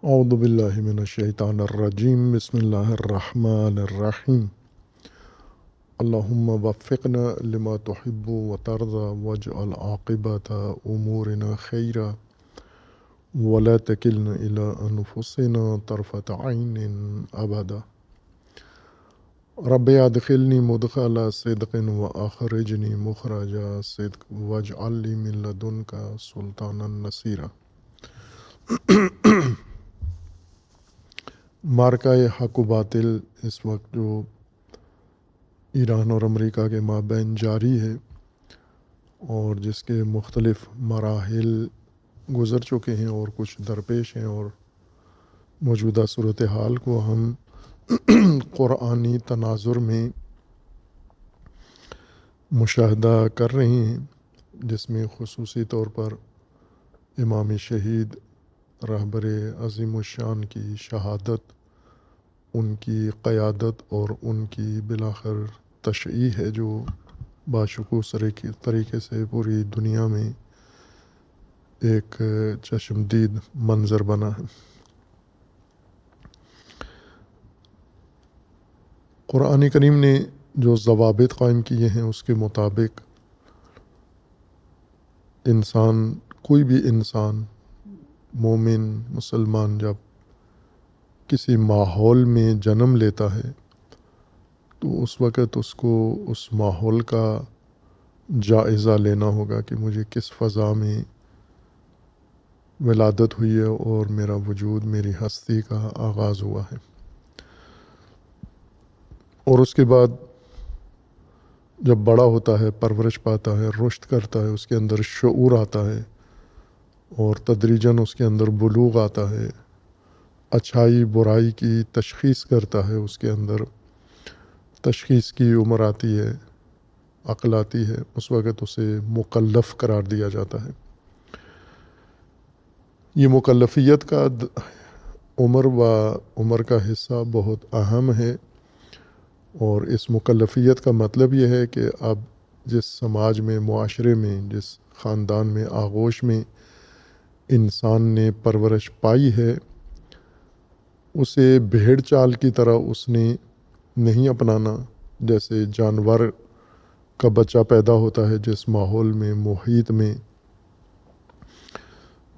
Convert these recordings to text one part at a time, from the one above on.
اعوذ باللہ من الشیطان الرجیم بسم اللہ الرحمن الرحیم اللہم وفقنا لما تحب وترضى واجعل عاقبت امورنا خیرا ولا تکلنا الی انفسنا طرفۃ عین ابدا رب ادخلنی مدخل صدق واخرجنی مخرج صدق واجعل لی من لدنک سلطانا نصیرا۔ مارکہ حق و باطل اس وقت جو ایران اور امریکہ کے مابین جاری ہے اور جس کے مختلف مراحل گزر چکے ہیں اور کچھ درپیش ہیں، اور موجودہ صورتحال کو ہم قرآنی تناظر میں مشاہدہ کر رہے ہیں، جس میں خصوصی طور پر امام شہید رہبر عظیم الشان کی شہادت، ان کی قیادت اور ان کی بالآخر تشییع ہے، جو باشکوہ طریقے سے پوری دنیا میں ایک چشمدید منظر بنا ہے۔ قرآن کریم نے جو ضوابط قائم کیے ہیں اس کے مطابق انسان، کوئی بھی انسان، مومن مسلمان، جب کسی ماحول میں جنم لیتا ہے تو اس وقت اس کو اس ماحول کا جائزہ لینا ہوگا کہ مجھے کس فضا میں ولادت ہوئی ہے اور میرا وجود، میری ہستی کا آغاز ہوا ہے۔ اور اس کے بعد جب بڑا ہوتا ہے، پرورش پاتا ہے، رشد کرتا ہے، اس کے اندر شعور آتا ہے اور تدریجاً اس کے اندر بلوغ آتا ہے، اچھائی برائی کی تشخیص کرتا ہے، اس کے اندر تشخیص کی عمر آتی ہے، عقل آتی ہے، اس وقت اسے مکلف قرار دیا جاتا ہے۔ یہ مکلفیت کا عمر کا حصہ بہت اہم ہے، اور اس مکلفیت کا مطلب یہ ہے کہ اب جس سماج میں، معاشرے میں، جس خاندان میں، آغوش میں انسان نے پرورش پائی ہے، اسے بھیڑ چال کی طرح اس نے نہیں اپنانا۔ جیسے جانور کا بچہ پیدا ہوتا ہے جس ماحول میں، محیط میں،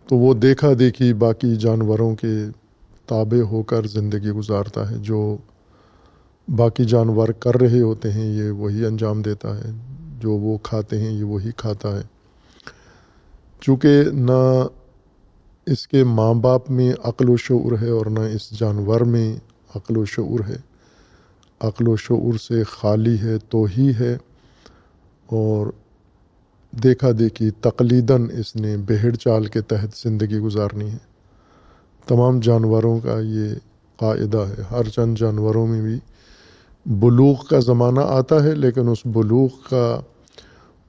تو وہ دیکھا دیکھی باقی جانوروں کے تابع ہو کر زندگی گزارتا ہے۔ جو باقی جانور کر رہے ہوتے ہیں یہ وہی انجام دیتا ہے، جو وہ کھاتے ہیں یہ وہی کھاتا ہے۔ چونکہ نہ اس کے ماں باپ میں عقل و شعور ہے اور نہ اس جانور میں عقل و شعور ہے، عقل و شعور سے خالی ہے، توہی ہے، اور دیکھا دیکھی تقلیداً اس نے بہڑ چال کے تحت زندگی گزارنی ہے۔ تمام جانوروں کا یہ قاعدہ ہے۔ ہر چند جانوروں میں بھی بلوغ کا زمانہ آتا ہے، لیکن اس بلوغ کا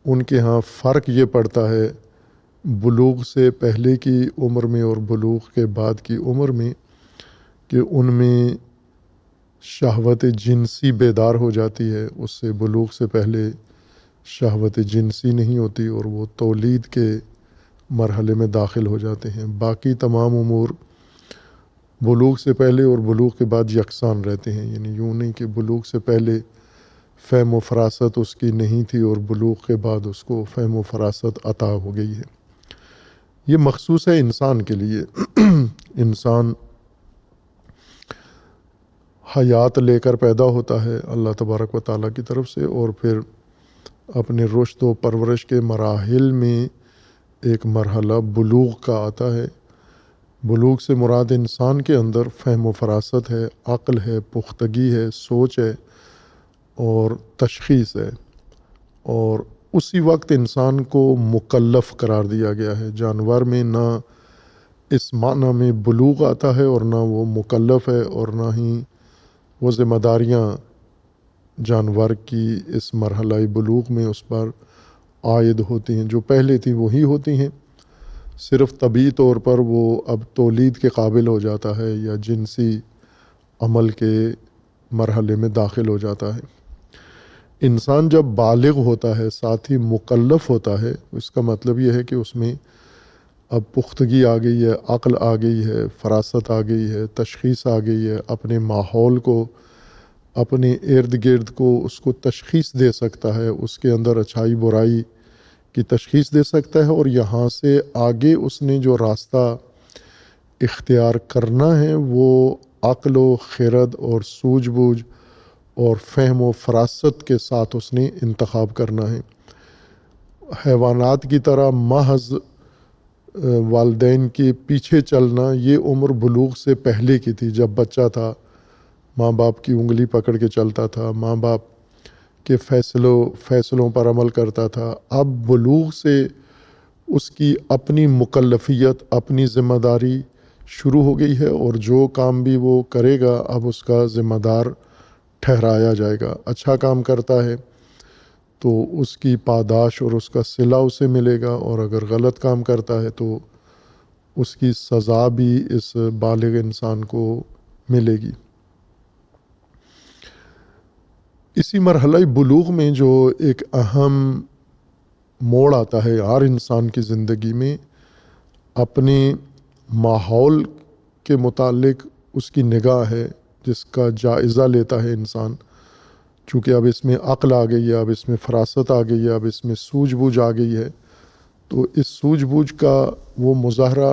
ان کے ہاں فرق یہ پڑتا ہے بلوغ سے پہلے کی عمر میں اور بلوغ کے بعد کی عمر میں، کہ ان میں شہوت جنسی بیدار ہو جاتی ہے، اس سے بلوغ سے پہلے شہوت جنسی نہیں ہوتی، اور وہ تولید کے مرحلے میں داخل ہو جاتے ہیں۔ باقی تمام امور بلوغ سے پہلے اور بلوغ کے بعد یکساں رہتے ہیں، یعنی یوں نہیں کہ بلوغ سے پہلے فہم و فراست اس کی نہیں تھی اور بلوغ کے بعد اس کو فہم و فراست عطا ہو گئی ہے۔ یہ مخصوص ہے انسان کے لیے۔ انسان حیات لے کر پیدا ہوتا ہے اللہ تبارک و تعالیٰ کی طرف سے، اور پھر اپنے رشد و پرورش کے مراحل میں ایک مرحلہ بلوغ کا آتا ہے۔ بلوغ سے مراد انسان کے اندر فہم و فراست ہے، عقل ہے، پختگی ہے، سوچ ہے اور تشخیص ہے، اور اسی وقت انسان کو مکلف قرار دیا گیا ہے۔ جانور میں نہ اس معنی میں بلوغ آتا ہے اور نہ وہ مکلف ہے، اور نہ ہی وہ ذمہ داریاں جانور کی اس مرحلہ بلوغ میں اس پر عائد ہوتی ہیں۔ جو پہلے تھی وہی ہوتی ہیں، صرف طبعی طور پر وہ اب تولید کے قابل ہو جاتا ہے یا جنسی عمل کے مرحلے میں داخل ہو جاتا ہے۔ انسان جب بالغ ہوتا ہے، ساتھ ہی مکلف ہوتا ہے، اس کا مطلب یہ ہے کہ اس میں اب پختگی آ گئی ہے، عقل آ گئی ہے، فراست آ گئی ہے، تشخیص آ گئی ہے، اپنے ماحول کو، اپنے ارد گرد کو اس کو تشخیص دے سکتا ہے، اس کے اندر اچھائی برائی کی تشخیص دے سکتا ہے، اور یہاں سے آگے اس نے جو راستہ اختیار کرنا ہے وہ عقل و خرد اور سوجھ بوجھ اور فہم و فراست کے ساتھ اس نے انتخاب کرنا ہے۔ حیوانات کی طرح محض والدین کے پیچھے چلنا یہ عمر بلوغ سے پہلے کی تھی۔ جب بچہ تھا ماں باپ کی انگلی پکڑ کے چلتا تھا، ماں باپ کے فیصلوں پر عمل کرتا تھا۔ اب بلوغ سے اس کی اپنی مکلفیت، اپنی ذمہ داری شروع ہو گئی ہے، اور جو کام بھی وہ کرے گا اب اس کا ذمہ دار ٹھہرایا جائے گا۔ اچھا کام کرتا ہے تو اس کی پاداش اور اس کا صلہ اسے ملے گا، اور اگر غلط کام کرتا ہے تو اس کی سزا بھی اس بالغ انسان کو ملے گی۔ اسی مرحلہ بلوغ میں جو ایک اہم موڑ آتا ہے ہر انسان کی زندگی میں، اپنے ماحول کے متعلق اس کی نگاہ ہے جس کا جائزہ لیتا ہے انسان، چونکہ اب اس میں عقل آ گئی ہے، اب اس میں فراست آ گئی ہے، اب اس میں سوجھ بوجھ آ گئی ہے، تو اس سوجھ بوجھ کا وہ مظاہرہ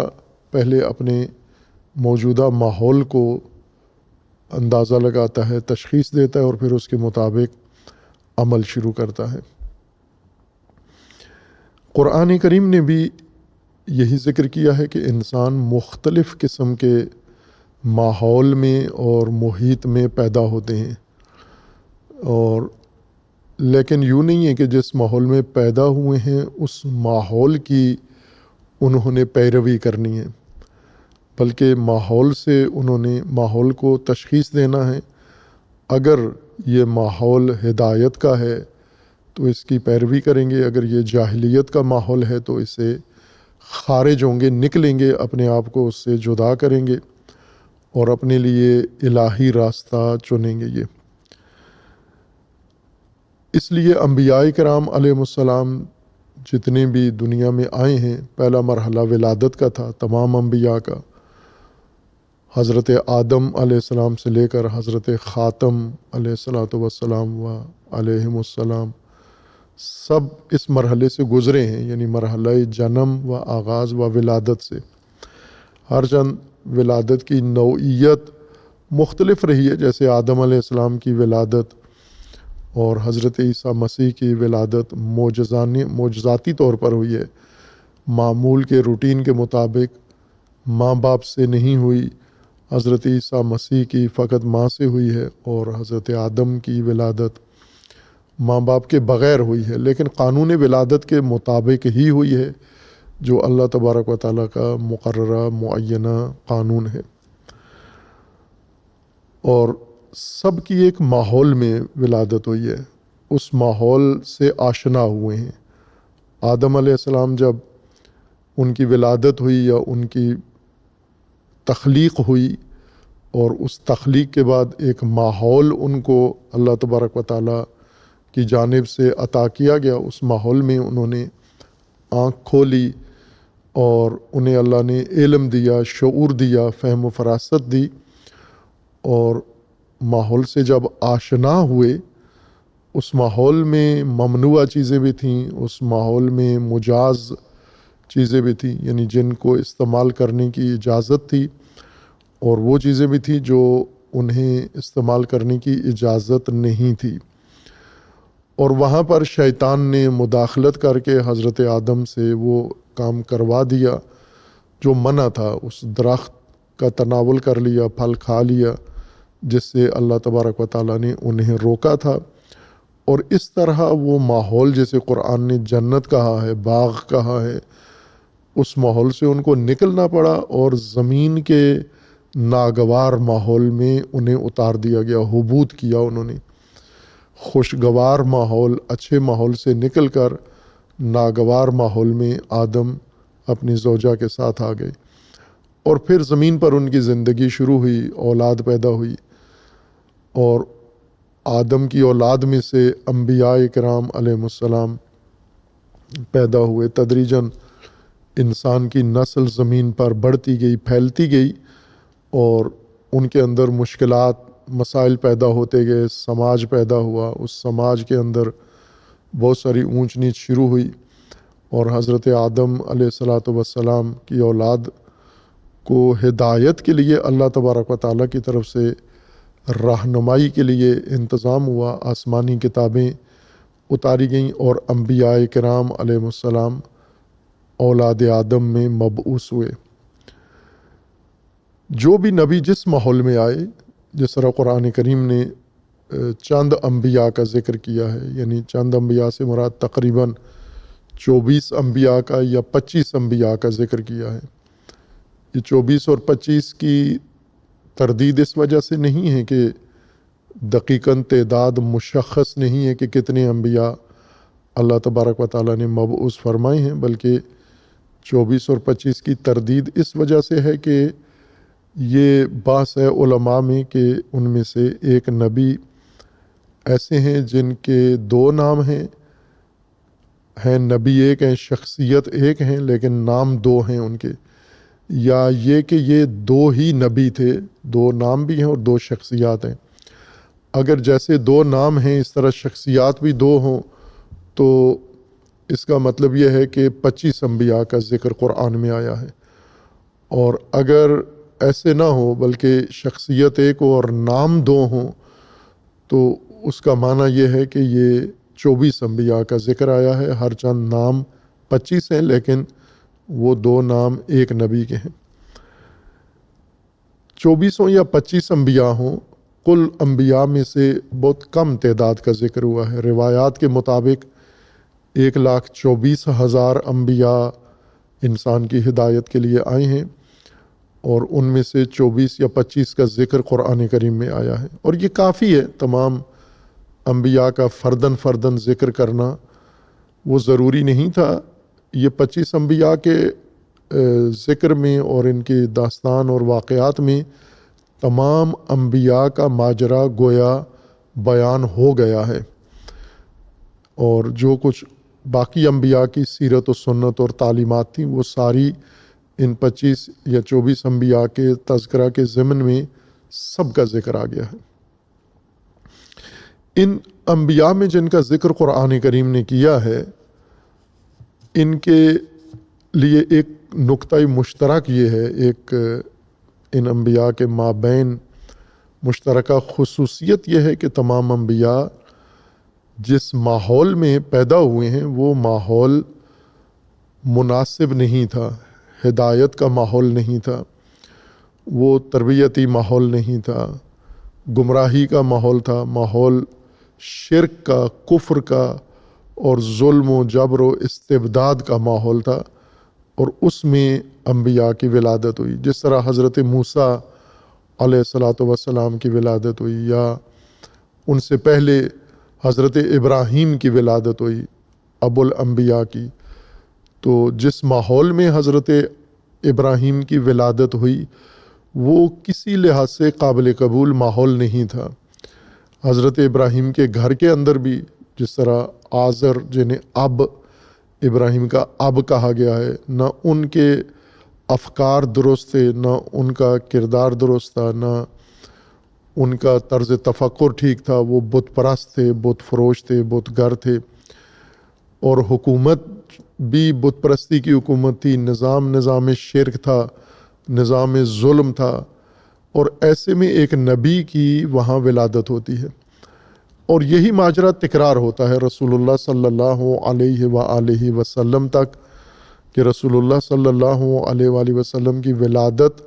پہلے اپنے موجودہ ماحول کو اندازہ لگاتا ہے، تشخیص دیتا ہے، اور پھر اس کے مطابق عمل شروع کرتا ہے۔ قرآن کریم نے بھی یہی ذکر کیا ہے کہ انسان مختلف قسم کے ماحول میں اور محیط میں پیدا ہوتے ہیں، اور لیکن یوں نہیں ہے کہ جس ماحول میں پیدا ہوئے ہیں اس ماحول کی انہوں نے پیروی کرنی ہے، بلکہ ماحول سے انہوں نے ماحول کو تشخیص دینا ہے۔ اگر یہ ماحول ہدایت کا ہے تو اس کی پیروی کریں گے، اگر یہ جاہلیت کا ماحول ہے تو اسے خارج ہوں گے، نکلیں گے، اپنے آپ کو اس سے جدا کریں گے اور اپنے لیے الہی راستہ چنیں گے۔ یہ اس لیے انبیاء کرام علیہ السلام جتنے بھی دنیا میں آئے ہیں، پہلا مرحلہ ولادت کا تھا تمام انبیاء کا، حضرت آدم علیہ السلام سے لے کر حضرت خاتم علیہ السلام و علیہم السلام سب اس مرحلے سے گزرے ہیں، یعنی مرحلہ جنم و آغاز و ولادت سے۔ ہر چند ولادت کی نوعیت مختلف رہی ہے، جیسے آدم علیہ السلام کی ولادت اور حضرت عیسیٰ مسیح کی ولادت معجزاتی طور پر ہوئی ہے، معمول کے روٹین کے مطابق ماں باپ سے نہیں ہوئی۔ حضرت عیسیٰ مسیح کی فقط ماں سے ہوئی ہے، اور حضرت آدم کی ولادت ماں باپ کے بغیر ہوئی ہے، لیکن قانون ولادت کے مطابق ہی ہوئی ہے جو اللہ تبارک و تعالیٰ کا مقررہ معینہ قانون ہے، اور سب کی ایک ماحول میں ولادت ہوئی ہے، اس ماحول سے آشنا ہوئے ہیں۔ آدم علیہ السلام جب ان کی ولادت ہوئی یا ان کی تخلیق ہوئی، اور اس تخلیق کے بعد ایک ماحول ان کو اللہ تبارک و تعالیٰ کی جانب سے عطا کیا گیا، اس ماحول میں انہوں نے آنکھ کھولی اور انہیں اللہ نے علم دیا، شعور دیا، فہم و فراست دی، اور ماحول سے جب آشنا ہوئے، اس ماحول میں ممنوعہ چیزیں بھی تھیں، اس ماحول میں مجاز چیزیں بھی تھیں، یعنی جن کو استعمال کرنے کی اجازت تھی، اور وہ چیزیں بھی تھیں جو انہیں استعمال کرنے کی اجازت نہیں تھی، اور وہاں پر شیطان نے مداخلت کر کے حضرت آدم سے وہ کام کروا دیا جو منع تھا، اس درخت کا تناول کر لیا، پھل کھا لیا، جس سے اللہ تبارک و تعالیٰ نے انہیں روکا تھا، اور اس طرح وہ ماحول جسے قرآن نے جنت کہا ہے، باغ کہا ہے، اس ماحول سے ان کو نکلنا پڑا اور زمین کے ناگوار ماحول میں انہیں اتار دیا گیا، حبوط کیا انہوں نے۔ خوشگوار ماحول، اچھے ماحول سے نکل کر ناگوار ماحول میں آدم اپنی زوجہ کے ساتھ آ گئے، اور پھر زمین پر ان کی زندگی شروع ہوئی، اولاد پیدا ہوئی، اور آدم کی اولاد میں سے انبیاء کرام علیہ السلام پیدا ہوئے تدریجاً۔ انسان کی نسل زمین پر بڑھتی گئی، پھیلتی گئی، اور ان کے اندر مشکلات، مسائل پیدا ہوتے گئے، سماج پیدا ہوا، اس سماج کے اندر بہت ساری اونچ نیچ شروع ہوئی، اور حضرت آدم علیہ الصلاۃ والسلام کی اولاد کو ہدایت کے لیے اللہ تبارک و تعالیٰ کی طرف سے رہنمائی کے لیے انتظام ہوا، آسمانی کتابیں اتاری گئیں، اور انبیاء کرام علیہ السلام اولاد آدم میں مبعوث ہوئے۔ جو بھی نبی جس ماحول میں آئے، جس طرح قرآن کریم نے چند انبیاء کا ذکر کیا ہے، یعنی چند انبیاء سے مراد تقریباً 24 انبیاء کا یا 25 انبیاء کا ذکر کیا ہے۔ یہ 24 اور 25 کی تردید اس وجہ سے نہیں ہے کہ دقیقاً تعداد مشخص نہیں ہے کہ کتنے انبیاء اللہ تبارک و تعالیٰ نے مبعوث فرمائے ہیں، بلکہ 24 اور 25 کی تردید اس وجہ سے ہے کہ یہ بحث ہے علماء میں کہ ان میں سے ایک نبی ایسے ہیں جن کے 2 نام ہیں نبی ایک ہیں، شخصیت ایک ہیں، لیکن نام 2 ہیں ان کے، یا یہ کہ یہ 2 ہی نبی تھے، 2 نام بھی ہیں اور 2 شخصیات ہیں۔ اگر جیسے 2 نام ہیں اس طرح شخصیات بھی 2 ہوں تو اس کا مطلب یہ ہے کہ 25 انبیاء کا ذکر قرآن میں آیا ہے، اور اگر ایسے نہ ہو بلکہ شخصیت ایک ہو اور نام 2 ہوں تو اس کا معنی یہ ہے کہ یہ 24 انبیاء کا ذکر آیا ہے، ہر چند نام 25 ہیں لیکن وہ 2 نام ایک نبی کے ہیں۔ 24 یا 25 انبیاء ہوں، کل انبیاء میں سے بہت کم تعداد کا ذکر ہوا ہے۔ روایات کے مطابق 1,24,000 انبیاء انسان کی ہدایت کے لیے آئے ہیں، اور ان میں سے 24 یا 25 کا ذکر قرآن کریم میں آیا ہے، اور یہ کافی ہے۔ تمام انبیاء کا فرداً ذکر کرنا وہ ضروری نہیں تھا۔ یہ 25 انبیاء کے ذکر میں اور ان کے داستان اور واقعات میں تمام انبیاء کا ماجرا گویا بیان ہو گیا ہے، اور جو کچھ باقی انبیاء کی سیرت و سنت اور تعلیمات تھیں وہ ساری ان 25 یا 24 انبیاء کے تذکرہ کے ضمن میں سب کا ذکر آ گیا ہے۔ ان انبیاء میں جن کا ذکر قرآن کریم نے کیا ہے، ان کے لیے ایک نقطہ مشترک یہ ہے، ایک ان انبیاء کے مابین مشترکہ خصوصیت یہ ہے کہ تمام انبیاء جس ماحول میں پیدا ہوئے ہیں وہ ماحول مناسب نہیں تھا، ہدایت کا ماحول نہیں تھا، وہ تربیتی ماحول نہیں تھا، گمراہی کا ماحول تھا، ماحول شرک کا، کفر کا اور ظلم و جبر و استبداد کا ماحول تھا، اور اس میں انبیاء کی ولادت ہوئی۔ جس طرح حضرت موسیٰ علیہ الصلاۃ والسلام کی ولادت ہوئی، یا ان سے پہلے حضرت ابراہیم کی ولادت ہوئی، ابو الانبیاء کی، تو جس ماحول میں حضرت ابراہیم کی ولادت ہوئی وہ کسی لحاظ سے قابل قبول ماحول نہیں تھا۔ حضرت ابراہیم کے گھر کے اندر بھی جس طرح آزر جنہیں اب ابراہیم کا اب کہا گیا ہے، نہ ان کے افکار درست تھے، نہ ان کا کردار درست تھا، نہ ان کا طرز تفکر ٹھیک تھا، وہ بت پرست تھے، بت فروش تھے، بت گر تھے، اور حکومت بھی بت پرستی کی حکومت تھی، نظام شرک تھا، نظام ظلم تھا، اور ایسے میں ایک نبی کی وہاں ولادت ہوتی ہے، اور یہی ماجرا تکرار ہوتا ہے رسول اللہ صلی اللہ علیہ وآلہ وسلم تک، کہ رسول اللہ صلی اللہ علیہ وآلہ وسلم کی ولادت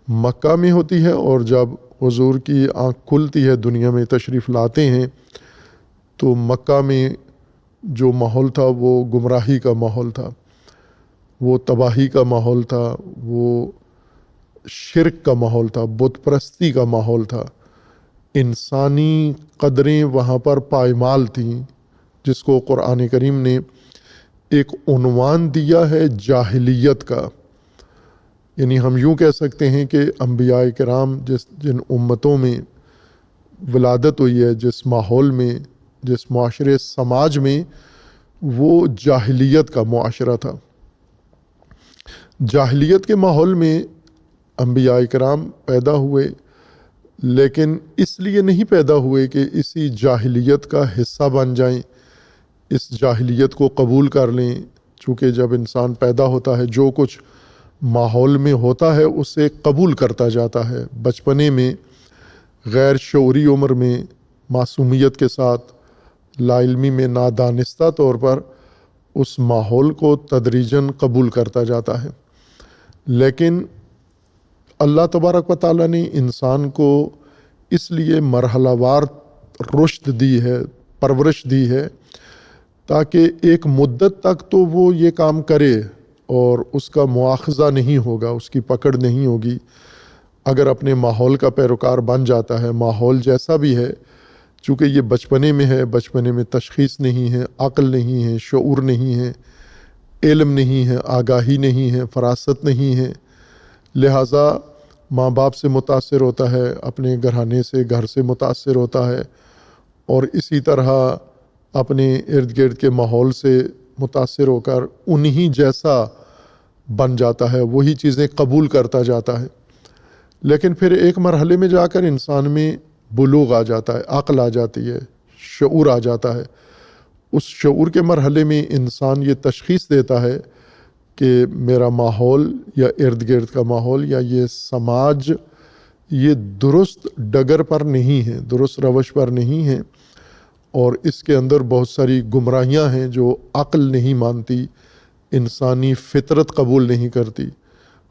مکہ میں ہوتی ہے، اور جب حضور کی آنکھ کھلتی ہے، دنیا میں تشریف لاتے ہیں، تو مکہ میں جو ماحول تھا وہ گمراہی کا ماحول تھا، وہ تباہی کا ماحول تھا، وہ شرک کا ماحول تھا، بت پرستی کا ماحول تھا، انسانی قدریں وہاں پر پائمال تھیں، جس کو قرآن کریم نے ایک عنوان دیا ہے جاہلیت کا۔ یعنی ہم یوں کہہ سکتے ہیں کہ انبیاء کرام جن امتوں میں ولادت ہوئی ہے، جس ماحول میں، جس معاشرے سماج میں، وہ جاہلیت کا معاشرہ تھا۔ جاہلیت کے ماحول میں انبیاء کرام پیدا ہوئے، لیکن اس لیے نہیں پیدا ہوئے کہ اسی جاہلیت کا حصہ بن جائیں، اس جاہلیت کو قبول کر لیں۔ چونکہ جب انسان پیدا ہوتا ہے جو کچھ ماحول میں ہوتا ہے اسے قبول کرتا جاتا ہے۔ بچپنے میں غیر شعوری عمر میں معصومیت کے ساتھ لا علمی میں نادانستہ طور پر اس ماحول کو تدریجاً قبول کرتا جاتا ہے، لیکن اللہ تبارک و تعالیٰ نے انسان کو اس لیے مرحلہ وار رشد دی ہے، پرورش دی ہے، تاکہ ایک مدت تک تو وہ یہ کام کرے اور اس کا مواخذہ نہیں ہوگا، اس کی پکڑ نہیں ہوگی۔ اگر اپنے ماحول کا پیروکار بن جاتا ہے، ماحول جیسا بھی ہے، چونکہ یہ بچپنے میں ہے، بچپنے میں تشخیص نہیں ہے، عقل نہیں ہے، شعور نہیں ہے، علم نہیں ہے، آگاہی نہیں ہے، فراست نہیں ہے، لہٰذا ماں باپ سے متاثر ہوتا ہے، اپنے گھرانے سے، گھر سے متاثر ہوتا ہے، اور اسی طرح اپنے ارد گرد کے ماحول سے متاثر ہو کر انہی جیسا بن جاتا ہے، وہی چیزیں قبول کرتا جاتا ہے۔ لیکن پھر ایک مرحلے میں جا کر انسان میں بلوغ آ جاتا ہے، عقل آ جاتی ہے، شعور آ جاتا ہے۔ اس شعور کے مرحلے میں انسان یہ تشخیص دیتا ہے کہ میرا ماحول یا ارد گرد کا ماحول یا یہ سماج یہ درست ڈگر پر نہیں ہے، درست روش پر نہیں ہے، اور اس کے اندر بہت ساری گمراہیاں ہیں جو عقل نہیں مانتی، انسانی فطرت قبول نہیں کرتی،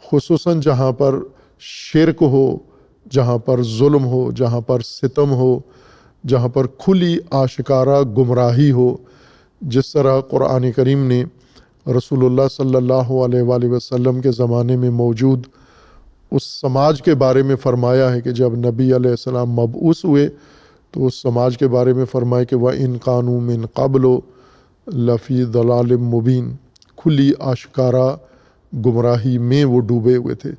خصوصاً جہاں پر شرک ہو، جہاں پر ظلم ہو، جہاں پر ستم ہو، جہاں پر کھلی آشکارا گمراہی ہو۔ جس طرح قرآن کریم نے رسول اللہ صلی اللہ علیہ وآلہ وسلم کے زمانے میں موجود اس سماج کے بارے میں فرمایا ہے کہ جب نبی علیہ السلام مبعوث ہوئے تو اس سماج کے بارے میں فرمایا کہ وَإِن كَانُوا مِن قَبْلُ لَفِي ضَلَالٍ مُبِينٍ، کھلی آشکارا گمراہی میں وہ ڈوبے ہوئے تھے،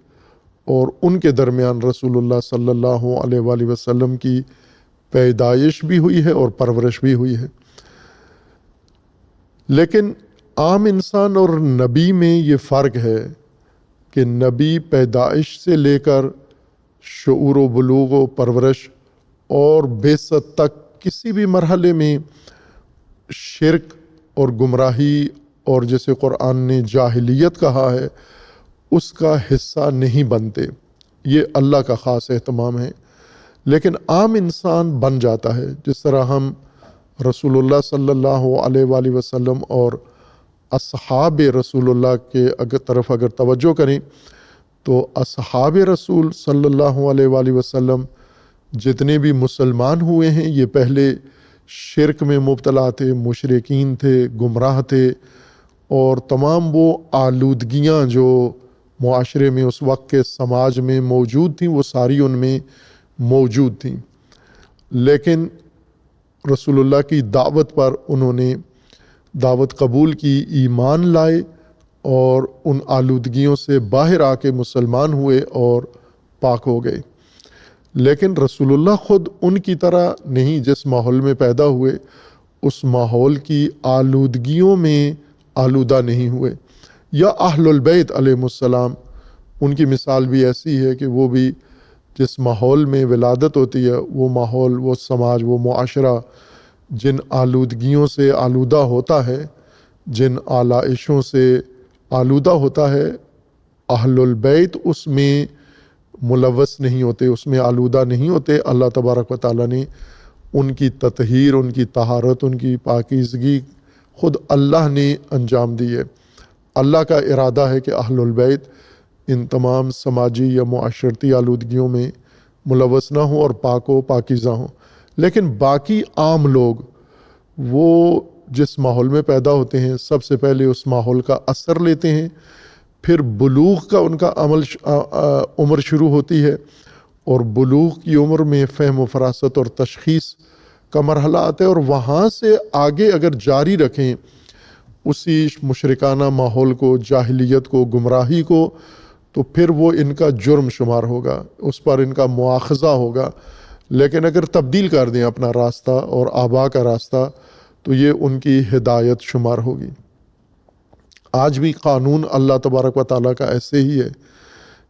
اور ان کے درمیان رسول اللہ صلی اللہ علیہ وآلہ وسلم کی پیدائش بھی ہوئی ہے اور پرورش بھی ہوئی ہے۔ لیکن عام انسان اور نبی میں یہ فرق ہے کہ نبی پیدائش سے لے کر شعور و بلوغ و پرورش اور بعثت تک کسی بھی مرحلے میں شرک اور گمراہی اور جسے قرآن نے جاہلیت کہا ہے اس کا حصہ نہیں بنتے، یہ اللہ کا خاص اہتمام ہے۔ لیکن عام انسان بن جاتا ہے، جس طرح ہم رسول اللہ صلی اللہ علیہ وآلہ وسلم اور اصحاب رسول اللہ کے طرف اگر توجہ کریں تو اصحاب رسول صلی اللہ علیہ وآلہ وسلم جتنے بھی مسلمان ہوئے ہیں یہ پہلے شرک میں مبتلا تھے، مشرکین تھے، گمراہ تھے، اور تمام وہ آلودگیاں جو معاشرے میں اس وقت کے سماج میں موجود تھیں وہ ساری ان میں موجود تھیں، لیکن رسول اللہ کی دعوت پر انہوں نے دعوت قبول کی، ایمان لائے، اور ان آلودگیوں سے باہر آ کے مسلمان ہوئے اور پاک ہو گئے۔ لیکن رسول اللہ خود ان کی طرح نہیں، جس ماحول میں پیدا ہوئے اس ماحول کی آلودگیوں میں آلودہ نہیں ہوئے۔ یا اہل البیت علیہ السلام، ان کی مثال بھی ایسی ہے کہ وہ بھی جس ماحول میں ولادت ہوتی ہے وہ ماحول، وہ سماج، وہ معاشرہ جن آلودگیوں سے آلودہ ہوتا ہے، جن آلائشوں سے آلودہ ہوتا ہے، اہل البیت اس میں ملوث نہیں ہوتے، اس میں آلودہ نہیں ہوتے۔ اللہ تبارک و تعالیٰ نے ان کی تطہیر، ان کی طہارت، ان کی پاکیزگی خود اللہ نے انجام دی ہے۔ اللہ کا ارادہ ہے کہ اہل البیت ان تمام سماجی یا معاشرتی آلودگیوں میں ملوث نہ ہوں اور پاک و پاکیزہ ہوں۔ لیکن باقی عام لوگ وہ جس ماحول میں پیدا ہوتے ہیں سب سے پہلے اس ماحول کا اثر لیتے ہیں، پھر بلوغ کا ان کا عمر شروع ہوتی ہے، اور بلوغ کی عمر میں فہم و فراست اور تشخیص کا مرحلہ آتا ہے، اور وہاں سے آگے اگر جاری رکھیں اسی مشرکانہ ماحول کو، جاہلیت کو، گمراہی کو، تو پھر وہ ان کا جرم شمار ہوگا، اس پر ان کا مواخذہ ہوگا۔ لیکن اگر تبدیل کر دیں اپنا راستہ اور آبا کا راستہ تو یہ ان کی ہدایت شمار ہوگی۔ آج بھی قانون اللہ تبارک و تعالیٰ کا ایسے ہی ہے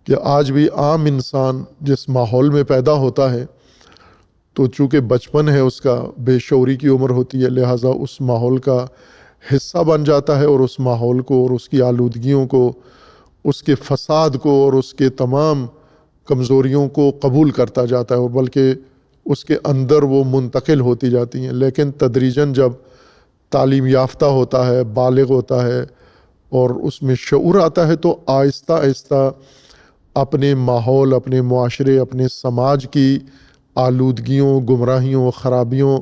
کہ آج بھی عام انسان جس ماحول میں پیدا ہوتا ہے تو چونکہ بچپن ہے اس کا، بے شعوری کی عمر ہوتی ہے، لہٰذا اس ماحول کا حصہ بن جاتا ہے اور اس ماحول کو اور اس کی آلودگیوں کو، اس کے فساد کو اور اس کے تمام کمزوریوں کو قبول کرتا جاتا ہے، اور بلکہ اس کے اندر وہ منتقل ہوتی جاتی ہیں۔ لیکن تدریجاً جب تعلیم یافتہ ہوتا ہے، بالغ ہوتا ہے اور اس میں شعور آتا ہے تو آہستہ آہستہ اپنے ماحول، اپنے معاشرے، اپنے سماج کی آلودگیوں، گمراہیوں، خرابیوں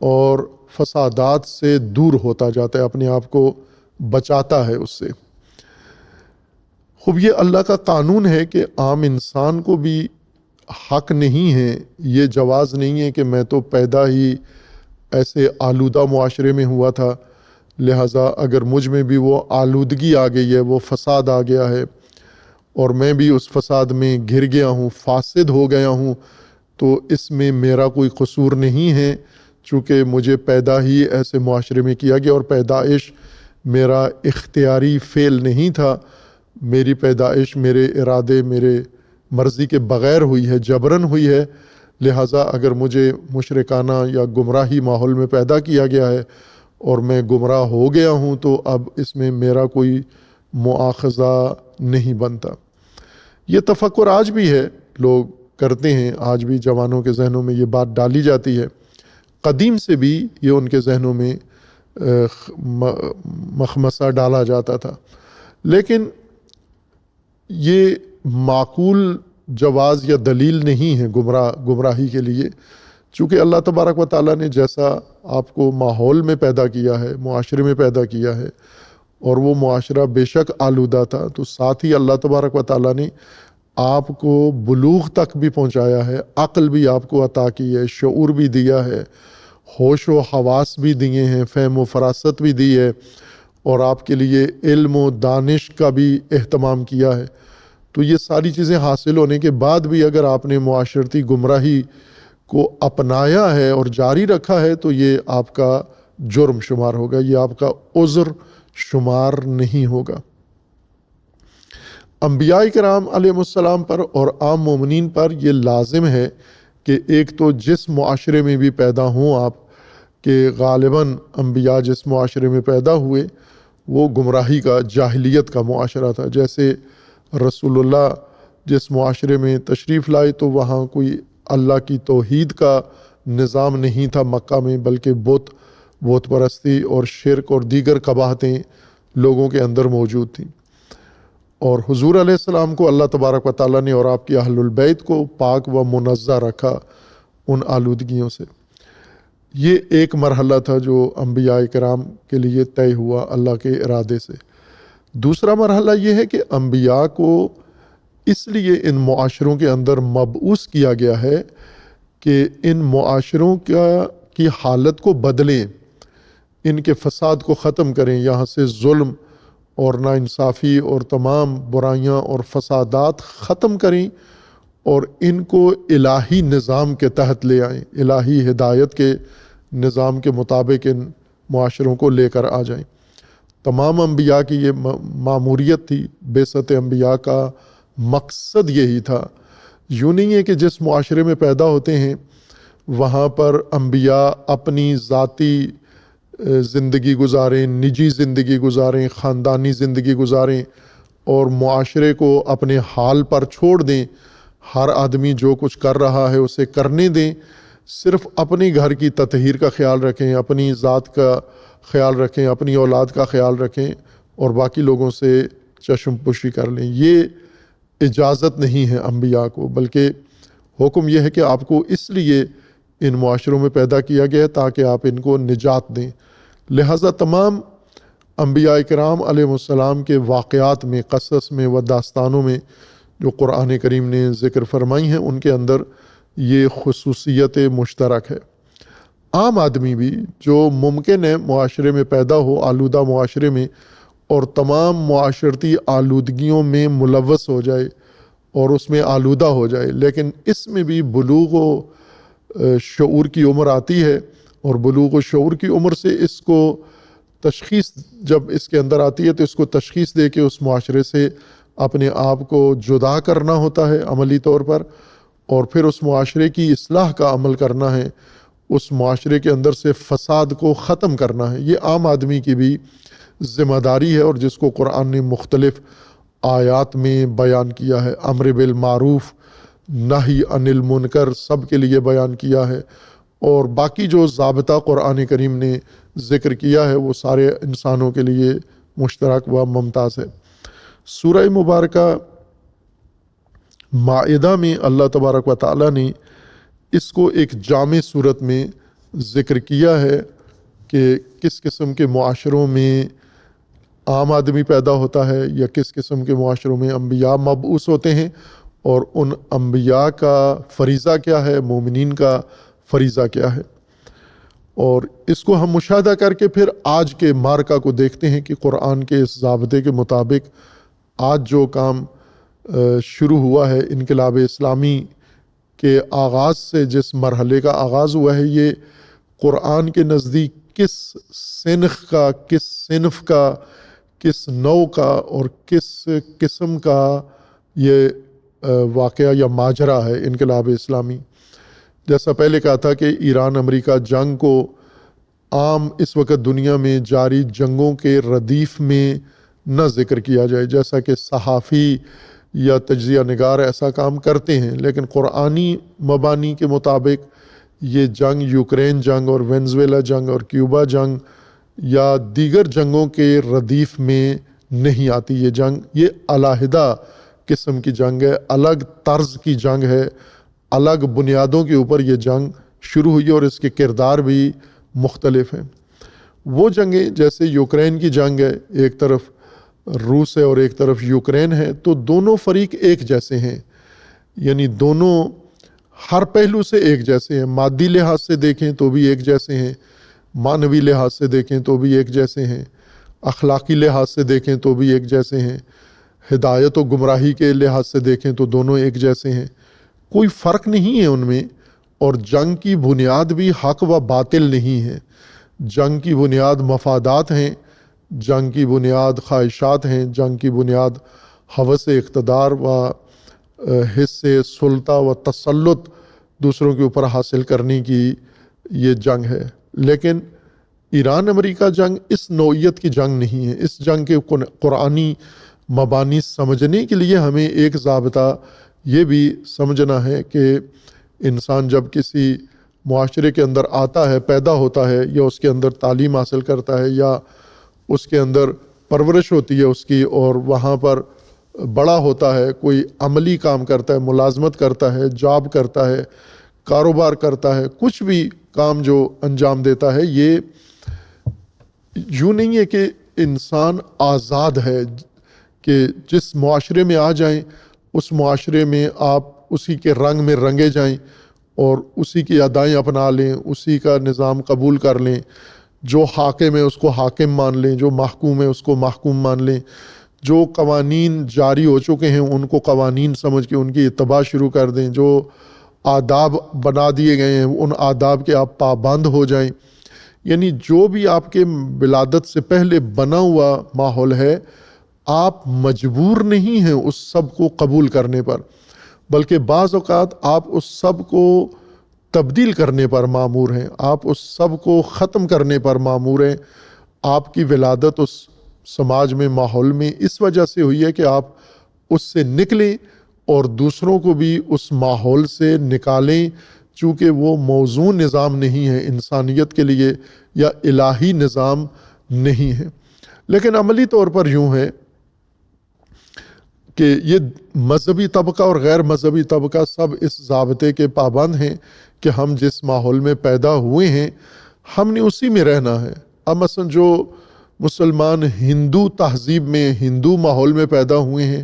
اور فسادات سے دور ہوتا جاتا ہے، اپنے آپ کو بچاتا ہے اس سے۔ خوب یہ اللہ کا قانون ہے کہ عام انسان کو بھی حق نہیں ہے، یہ جواز نہیں ہے کہ میں تو پیدا ہی ایسے آلودہ معاشرے میں ہوا تھا، لہٰذا اگر مجھ میں بھی وہ آلودگی آ گئی ہے، وہ فساد آ گیا ہے اور میں بھی اس فساد میں گر گیا ہوں، فاسد ہو گیا ہوں، تو اس میں میرا کوئی قصور نہیں ہے، چونکہ مجھے پیدا ہی ایسے معاشرے میں کیا گیا اور پیدائش میرا اختیاری فعل نہیں تھا، میری پیدائش میرے ارادے، میرے مرضی کے بغیر ہوئی ہے، جبراً ہوئی ہے، لہٰذا اگر مجھے مشرکانہ یا گمراہی ماحول میں پیدا کیا گیا ہے اور میں گمراہ ہو گیا ہوں تو اب اس میں میرا کوئی مؤاخذہ نہیں بنتا۔ یہ تفکر آج بھی ہے، لوگ کرتے ہیں، آج بھی جوانوں کے ذہنوں میں یہ بات ڈالی جاتی ہے، قدیم سے بھی یہ ان کے ذہنوں میں مخمصہ ڈالا جاتا تھا، لیکن یہ معقول جواز یا دلیل نہیں ہے گمراہی کے لیے، چونکہ اللہ تبارک و تعالیٰ نے جیسا آپ کو ماحول میں پیدا کیا ہے، معاشرے میں پیدا کیا ہے، اور وہ معاشرہ بے شک آلودہ تھا، تو ساتھ ہی اللہ تبارک و تعالیٰ نے آپ کو بلوغ تک بھی پہنچایا ہے، عقل بھی آپ کو عطا کی ہے، شعور بھی دیا ہے، ہوش و حواس بھی دیے ہیں، فہم و فراست بھی دی ہے، اور آپ کے لیے علم و دانش کا بھی اہتمام کیا ہے۔ تو یہ ساری چیزیں حاصل ہونے کے بعد بھی اگر آپ نے معاشرتی گمراہی کو اپنایا ہے اور جاری رکھا ہے تو یہ آپ کا جرم شمار ہوگا، یہ آپ کا عذر شمار نہیں ہوگا۔ انبیاء کرام علیہ السلام پر اور عام مومنین پر یہ لازم ہے کہ ایک تو جس معاشرے میں بھی پیدا ہوں آپ، کہ غالباً انبیاء جس معاشرے میں پیدا ہوئے وہ گمراہی کا، جاہلیت کا معاشرہ تھا۔ جیسے رسول اللہ جس معاشرے میں تشریف لائے تو وہاں کوئی اللہ کی توحید کا نظام نہیں تھا مکہ میں، بلکہ بت پرستی اور شرک اور دیگر قباحتیں لوگوں کے اندر موجود تھیں، اور حضور علیہ السلام کو اللہ تبارک و تعالیٰ نے اور آپ کے اہل البیت کو پاک و منزہ رکھا ان آلودگیوں سے۔ یہ ایک مرحلہ تھا جو انبیاء کرام کے لیے طے ہوا اللہ کے ارادے سے۔ دوسرا مرحلہ یہ ہے کہ انبیاء کو اس لیے ان معاشروں کے اندر مبعوث کیا گیا ہے کہ ان معاشروں کی حالت کو بدلیں، ان کے فساد کو ختم کریں، یہاں سے ظلم اور ناانصافی اور تمام برائیاں اور فسادات ختم کریں اور ان کو الہی نظام کے تحت لے آئیں، الہی ہدایت کے نظام کے مطابق ان معاشروں کو لے کر آ جائیں۔ تمام انبیاء کی یہ ماموریت تھی، بعثت انبیاء کا مقصد یہی تھا۔ یوں نہیں ہے کہ جس معاشرے میں پیدا ہوتے ہیں وہاں پر انبیاء اپنی ذاتی زندگی گزاریں، نجی زندگی گزاریں، خاندانی زندگی گزاریں اور معاشرے کو اپنے حال پر چھوڑ دیں، ہر آدمی جو کچھ کر رہا ہے اسے کرنے دیں، صرف اپنی گھر کی تطہیر کا خیال رکھیں، اپنی ذات کا خیال رکھیں، اپنی اولاد کا خیال رکھیں اور باقی لوگوں سے چشم پوشی کر لیں۔ یہ اجازت نہیں ہے انبیاء کو، بلکہ حکم یہ ہے کہ آپ کو اس لیے ان معاشروں میں پیدا کیا گیا ہے تاکہ آپ ان کو نجات دیں۔ لہٰذا تمام انبیاء کرام علیہ السلام کے واقعات میں، قصص میں و داستانوں میں جو قرآن کریم نے ذکر فرمائی ہیں ان کے اندر یہ خصوصیت مشترک ہے۔ عام آدمی بھی جو ممکن ہے معاشرے میں پیدا ہو، آلودہ معاشرے میں، اور تمام معاشرتی آلودگیوں میں ملوث ہو جائے اور اس میں آلودہ ہو جائے، لیکن اس میں بھی بلوغ و شعور کی عمر آتی ہے، اور بلوغ و شعور کی عمر سے اس کو تشخیص جب اس کے اندر آتی ہے تو اس کو تشخیص دے کے اس معاشرے سے اپنے آپ کو جدا کرنا ہوتا ہے عملی طور پر، اور پھر اس معاشرے کی اصلاح کا عمل کرنا ہے، اس معاشرے کے اندر سے فساد کو ختم کرنا ہے۔ یہ عام آدمی کی بھی ذمہ داری ہے، اور جس کو قرآن نے مختلف آیات میں بیان کیا ہے، امر بالمعروف نہی عن المنکر سب کے لیے بیان کیا ہے، اور باقی جو ضابطہ قرآن کریم نے ذکر کیا ہے وہ سارے انسانوں کے لیے مشترک و ممتاز ہے۔ سورہ مبارکہ مائدہ میں اللہ تبارک و تعالیٰ نے اس کو ایک جامع صورت میں ذکر کیا ہے کہ کس قسم کے معاشروں میں عام آدمی پیدا ہوتا ہے، یا کس قسم کے معاشروں میں انبیاء مبعوث ہوتے ہیں، اور ان انبیاء کا فریضہ کیا ہے، مومنین کا فریضہ کیا ہے۔ اور اس کو ہم مشاہدہ کر کے پھر آج کے معرکہ کو دیکھتے ہیں کہ قرآن کے اس ضابطے کے مطابق آج جو کام شروع ہوا ہے، انقلاب اسلامی کے آغاز سے جس مرحلے کا آغاز ہوا ہے، یہ قرآن کے نزدیک کس سنخ کا، کس صنف کا، کس نوع کا اور کس قسم کا یہ واقعہ یا ماجرا ہے انقلاب اسلامی۔ جیسا پہلے کہا تھا کہ ایران امریکہ جنگ کو عام اس وقت دنیا میں جاری جنگوں کے ردیف میں نہ ذکر کیا جائے، جیسا کہ صحافی یا تجزیہ نگار ایسا کام کرتے ہیں، لیکن قرآنی مبانی کے مطابق یہ جنگ یوکرین جنگ اور وینزویلا جنگ اور کیوبا جنگ یا دیگر جنگوں کے ردیف میں نہیں آتی۔ یہ جنگ یہ علیحدہ قسم کی جنگ ہے، الگ طرز کی جنگ ہے، الگ بنیادوں کے اوپر یہ جنگ شروع ہوئی، اور اس کے کردار بھی مختلف ہیں۔ وہ جنگیں جیسے یوکرین کی جنگ ہے، ایک طرف روس ہے اور ایک طرف یوکرین ہے، تو دونوں فریق ایک جیسے ہیں، یعنی دونوں ہر پہلو سے ایک جیسے ہیں، مادی لحاظ سے دیکھیں تو بھی ایک جیسے ہیں، معنوی لحاظ سے دیکھیں تو بھی ایک جیسے ہیں، اخلاقی لحاظ سے دیکھیں تو بھی ایک جیسے ہیں، ہدایت و گمراہی کے لحاظ سے دیکھیں تو دونوں ایک جیسے ہیں، کوئی فرق نہیں ہے ان میں۔ اور جنگ کی بنیاد بھی حق و باطل نہیں ہے، جنگ کی بنیاد مفادات ہیں، جنگ کی بنیاد خواہشات ہیں، جنگ کی بنیاد ہوس اقتدار و حص سلطہ و تسلط دوسروں کے اوپر حاصل کرنے کی یہ جنگ ہے۔ لیکن ایران امریکہ جنگ اس نوعیت کی جنگ نہیں ہے۔ اس جنگ کے قرآنی مبانی سمجھنے کے لیے ہمیں ایک ضابطہ یہ بھی سمجھنا ہے کہ انسان جب کسی معاشرے کے اندر آتا ہے، پیدا ہوتا ہے، یا اس کے اندر تعلیم حاصل کرتا ہے، یا اس کے اندر پرورش ہوتی ہے اس کی، اور وہاں پر بڑا ہوتا ہے، کوئی عملی کام کرتا ہے، ملازمت کرتا ہے، جاب کرتا ہے، کاروبار کرتا ہے، کچھ بھی کام جو انجام دیتا ہے، یہ یوں نہیں ہے کہ انسان آزاد ہے کہ جس معاشرے میں آ جائیں اس معاشرے میں آپ اسی کے رنگ میں رنگے جائیں اور اسی کی ادائیں اپنا لیں، اسی کا نظام قبول کر لیں، جو حاکم ہے اس کو حاکم مان لیں، جو محکوم ہے اس کو محکوم مان لیں، جو قوانین جاری ہو چکے ہیں ان کو قوانین سمجھ کے ان کی اتباع شروع کر دیں، جو آداب بنا دیے گئے ہیں ان آداب کے آپ پابند ہو جائیں۔ یعنی جو بھی آپ کے ولادت سے پہلے بنا ہوا ماحول ہے، آپ مجبور نہیں ہیں اس سب کو قبول کرنے پر، بلکہ بعض اوقات آپ اس سب کو تبدیل کرنے پر مامور ہیں، آپ اس سب کو ختم کرنے پر مامور ہیں۔ آپ کی ولادت اس سماج میں، ماحول میں اس وجہ سے ہوئی ہے کہ آپ اس سے نکلیں اور دوسروں کو بھی اس ماحول سے نکالیں، چونکہ وہ موزوں نظام نہیں ہے انسانیت کے لیے، یا الہی نظام نہیں ہے۔ لیکن عملی طور پر یوں ہے کہ یہ مذہبی طبقہ اور غیر مذہبی طبقہ سب اس ضابطے کے پابند ہیں کہ ہم جس ماحول میں پیدا ہوئے ہیں ہم نے اسی میں رہنا ہے۔ اب مثلا جو مسلمان ہندو تہذیب میں، ہندو ماحول میں پیدا ہوئے ہیں،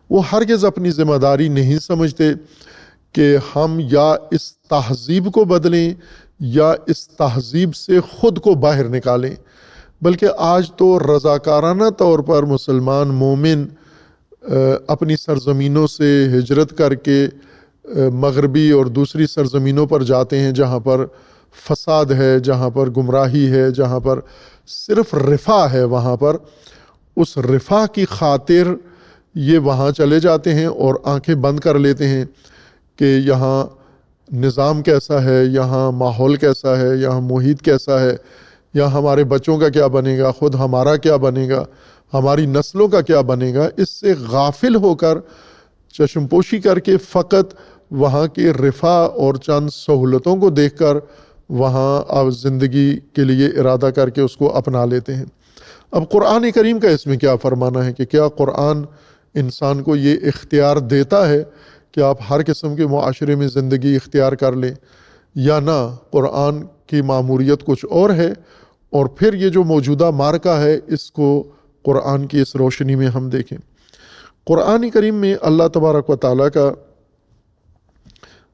وہ ہرگز اپنی ذمہ داری نہیں سمجھتے کہ ہم یا اس تہذیب کو بدلیں یا اس تہذیب سے خود کو باہر نکالیں، بلکہ آج تو رضاکارانہ طور پر مسلمان مومن اپنی سرزمینوں سے ہجرت کر کے مغربی اور دوسری سرزمینوں پر جاتے ہیں جہاں پر فساد ہے، جہاں پر گمراہی ہے، جہاں پر صرف رفع ہے وہاں پر، اس رفع کی خاطر یہ وہاں چلے جاتے ہیں اور آنکھیں بند کر لیتے ہیں کہ یہاں نظام کیسا ہے، یہاں ماحول کیسا ہے، یہاں محیط کیسا ہے، یا ہمارے بچوں کا کیا بنے گا، خود ہمارا کیا بنے گا، ہماری نسلوں کا کیا بنے گا۔ اس سے غافل ہو کر، چشم پوشی کر کے فقط وہاں کے رفع اور چند سہولتوں کو دیکھ کر وہاں اب زندگی کے لیے ارادہ کر کے اس کو اپنا لیتے ہیں۔ اب قرآن کریم کا اس میں کیا فرمانا ہے کہ کیا قرآن انسان کو یہ اختیار دیتا ہے کہ آپ ہر قسم کے معاشرے میں زندگی اختیار کر لیں، یا نہ؟ قرآن کی ماموریت کچھ اور ہے، اور پھر یہ جو موجودہ معرکہ ہے اس کو قرآن کی اس روشنی میں ہم دیکھیں۔ قرآن کریم میں اللہ تبارک و تعالیٰ کا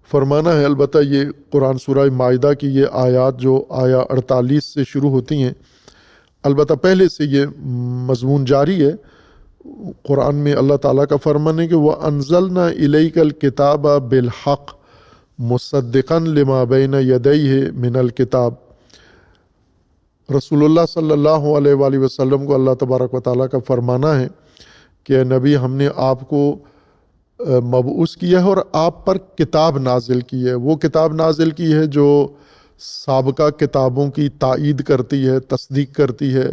فرمانا ہے، البتہ یہ قرآن سورہ مائدہ کی یہ آیات جو آیا 48 سے شروع ہوتی ہیں، البتہ پہلے سے یہ مضمون جاری ہے۔ قرآن میں اللہ تعالیٰ کا فرمان ہے کہ وَأَنزَلْنَا إِلَيْكَ الْكِتَابَ بِالْحَقِّ مُصَدِّقًا لِمَا بَيْنَ يَدَيْهِ مِنَ الْكِتَابِ۔ رسول اللہ صلی اللہ علیہ وآلہ وسلم کو اللہ تبارک و تعالیٰ کا فرمانا ہے کہ اے نبی، ہم نے آپ کو مبعوث کیا ہے اور آپ پر کتاب نازل کی ہے۔ وہ کتاب نازل کی ہے جو سابقہ کتابوں کی تائید کرتی ہے، تصدیق کرتی ہے،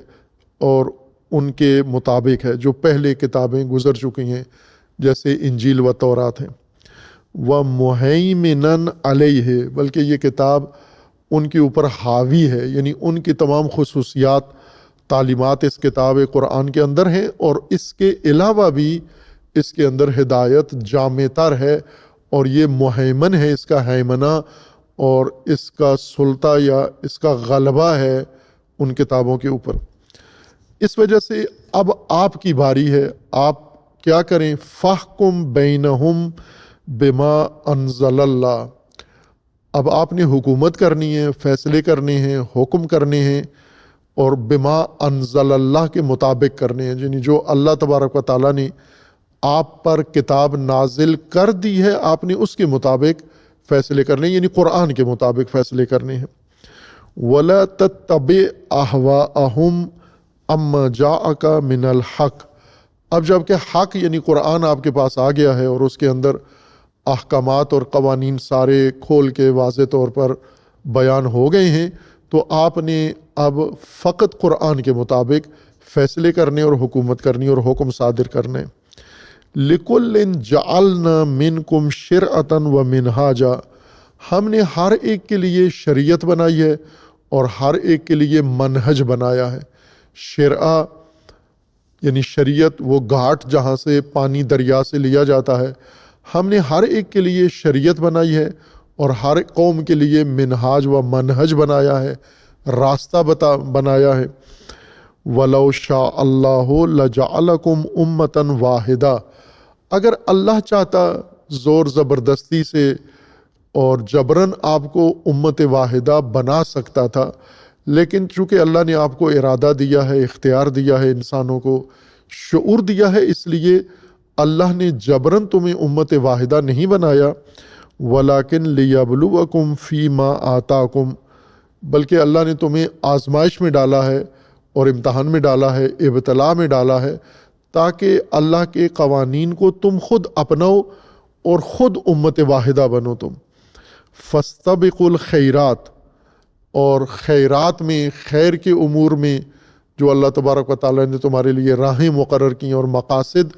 اور ان کے مطابق ہے جو پہلے کتابیں گزر چکی ہیں، جیسے انجیل و تورات ہیں۔ وَمُهَيْمِنًا عَلَيْهِ، بلکہ یہ کتاب ان کے اوپر حاوی ہے، یعنی ان کی تمام خصوصیات، تعلیمات اس کتاب قرآن کے اندر ہیں، اور اس کے علاوہ بھی اس کے اندر ہدایت جامع تر ہے، اور یہ مہیمن ہے، اس کا ہیمنہ اور اس کا سلطہ یا اس کا غلبہ ہے ان کتابوں کے اوپر۔ اس وجہ سے اب آپ کی باری ہے، آپ کیا کریں؟ فَاحْكُم بَيْنَهُمْ بِمَا أَنزَلَ اللَّهُ، اب آپ نے حکومت کرنی ہے، فیصلے کرنے ہیں، حکم کرنے ہیں، اور بما انزل اللہ کے مطابق کرنے ہیں، یعنی جو اللہ تبارک و تعالیٰ نے آپ پر کتاب نازل کر دی ہے آپ نے اس کے مطابق فیصلے کرنے ہیں، یعنی قرآن کے مطابق فیصلے کرنے ہیں۔ وَلَا تَتَّبِعْ أَهْوَاءَهُمْ أَمَّا جَاءَكَ مِنَ الْحَقِّ، اب جب کہ حق یعنی قرآن آپ کے پاس آ گیا ہے اور اس کے اندر احکامات اور قوانین سارے کھول کے واضح طور پر بیان ہو گئے ہیں، تو آپ نے اب فقط قرآن کے مطابق فیصلے کرنے اور حکومت کرنی اور حکم صادر کرنے۔ لِكُلٍّ جَعَلْنَا مِنْكُمْ شِرْعَةً وَمِنْهَاجًا، ہم نے ہر ایک کے لیے شریعت بنائی ہے اور ہر ایک کے لیے منہج بنایا ہے۔ شرع یعنی شریعت، وہ گھاٹ جہاں سے پانی دریا سے لیا جاتا ہے، ہم نے ہر ایک کے لیے شریعت بنائی ہے، اور ہر قوم کے لیے منہاج و منہج بنایا ہے، راستہ بنایا ہے۔ وَلَوْ شَاءَ اللَّهُ لَجَعَلَكُمْ أُمَّةً وَاحِدَةً، اگر اللہ چاہتا زور زبردستی سے اور جبراً آپ کو امت واحدہ بنا سکتا تھا، لیکن چونکہ اللہ نے آپ کو ارادہ دیا ہے، اختیار دیا ہے، انسانوں کو شعور دیا ہے، اس لیے اللہ نے جبراً تمہیں امت واحدہ نہیں بنایا۔ وَلَكِنْ لِيَبْلُوَكُمْ فِي مَا آتَاكُمْ، بلکہ اللہ نے تمہیں آزمائش میں ڈالا ہے اور امتحان میں ڈالا ہے، ابتلاء میں ڈالا ہے، تاکہ اللہ کے قوانین کو تم خود اپناؤ اور خود امت واحدہ بنو تم۔ فَاسْتَبِقُوا الْخَيْرَاتِ، اور خیرات میں، خیر کے امور میں جو اللہ تبارک و تعالیٰ نے تمہارے لیے راہیں مقرر کی اور مقاصد،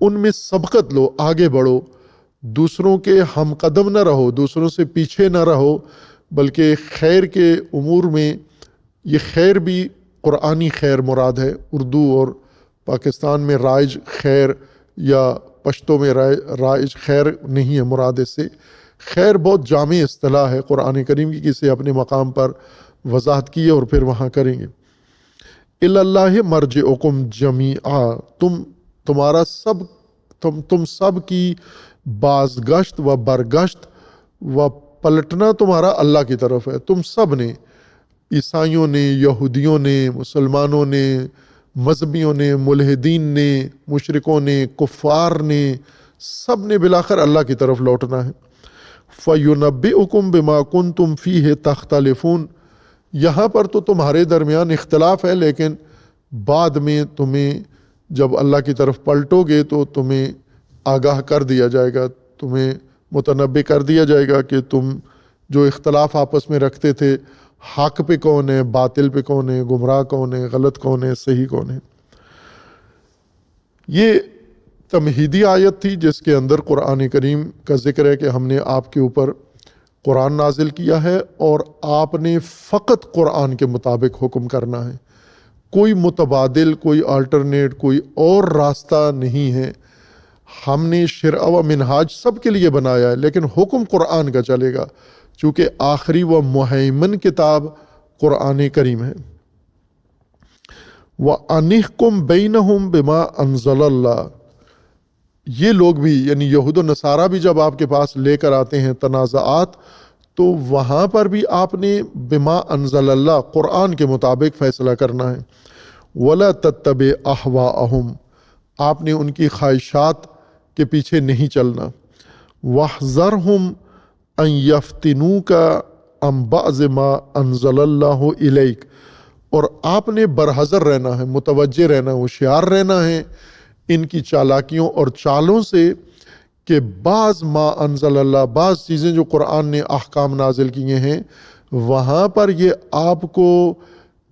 ان میں سبقت لو، آگے بڑھو، دوسروں کے ہم قدم نہ رہو، دوسروں سے پیچھے نہ رہو، بلکہ خیر کے امور میں، یہ خیر بھی قرآنی خیر مراد ہے، اردو اور پاکستان میں رائج خیر یا پشتو میں رائج خیر نہیں ہے مراد، اس سے خیر بہت جامع اصطلاح ہے قرآن کریم کی، کسی اپنے مقام پر وضاحت کی ہے اور پھر وہاں کریں گے۔ اِلَى اللَّهِ مَرْجِعُكُمْ جَمِيعًا، تم سب کی بازگشت و برگشت و پلٹنا تمہارا اللہ کی طرف ہے۔ تم سب نے، عیسائیوں نے، یہودیوں نے، مسلمانوں نے، مذہبیوں نے، ملحدین نے، مشرکوں نے، کفار نے، سب نے بالآخر اللہ کی طرف لوٹنا ہے۔ فَيُنَبِّئُكُمْ بِمَا كُنْتُمْ فِيهِ تَخْتَلِفُونَ، یہاں پر تو تمہارے درمیان اختلاف ہے، لیکن بعد میں تمہیں جب اللہ کی طرف پلٹو گے تو تمہیں آگاہ کر دیا جائے گا، تمہیں متنبع کر دیا جائے گا کہ تم جو اختلاف آپس میں رکھتے تھے، حق پہ کون ہے، باطل پہ کون ہے، گمراہ کون ہے، غلط کون ہے، صحیح کون ہے۔ یہ تمہیدی آیت تھی جس کے اندر قرآن کریم کا ذکر ہے کہ ہم نے آپ کے اوپر قرآن نازل کیا ہے اور آپ نے فقط قرآن کے مطابق حکم کرنا ہے، کوئی متبادل، کوئی آلٹرنیٹ، کوئی اور راستہ نہیں ہے۔ ہم نے شرع و منہاج سب کے لیے بنایا ہے، لیکن حکم قرآن کا چلے گا، چونکہ آخری و مہیمن کتاب قرآن کریم ہے۔ وَأَنِحْكُمْ بَيْنَهُمْ بِمَا أَنزَلَ اللَّهُ، یہ لوگ بھی یعنی یہود و نصارہ بھی جب آپ کے پاس لے کر آتے ہیں تنازعات، تو وہاں پر بھی آپ نے بما انزل اللہ، قرآن کے مطابق فیصلہ کرنا ہے۔ وَلَا تَتَّبِعْ أَهْوَاءَهُمْ، آپ نے ان کی خواہشات کے پیچھے نہیں چلنا۔ وَاحْذَرْهُمْ أَن يَفْتِنُوكَ عَن بَعْضِ مَا أَنزَلَ اللَّهُ إِلَيْكَ، اور آپ نے برحذر رہنا ہے، متوجہ رہنا، ہوشیار رہنا ہے ان کی چالاکیوں اور چالوں سے، کہ بعض ما انزل اللہ، بعض چیزیں جو قرآن نے احکام نازل کیے ہیں وہاں پر یہ آپ کو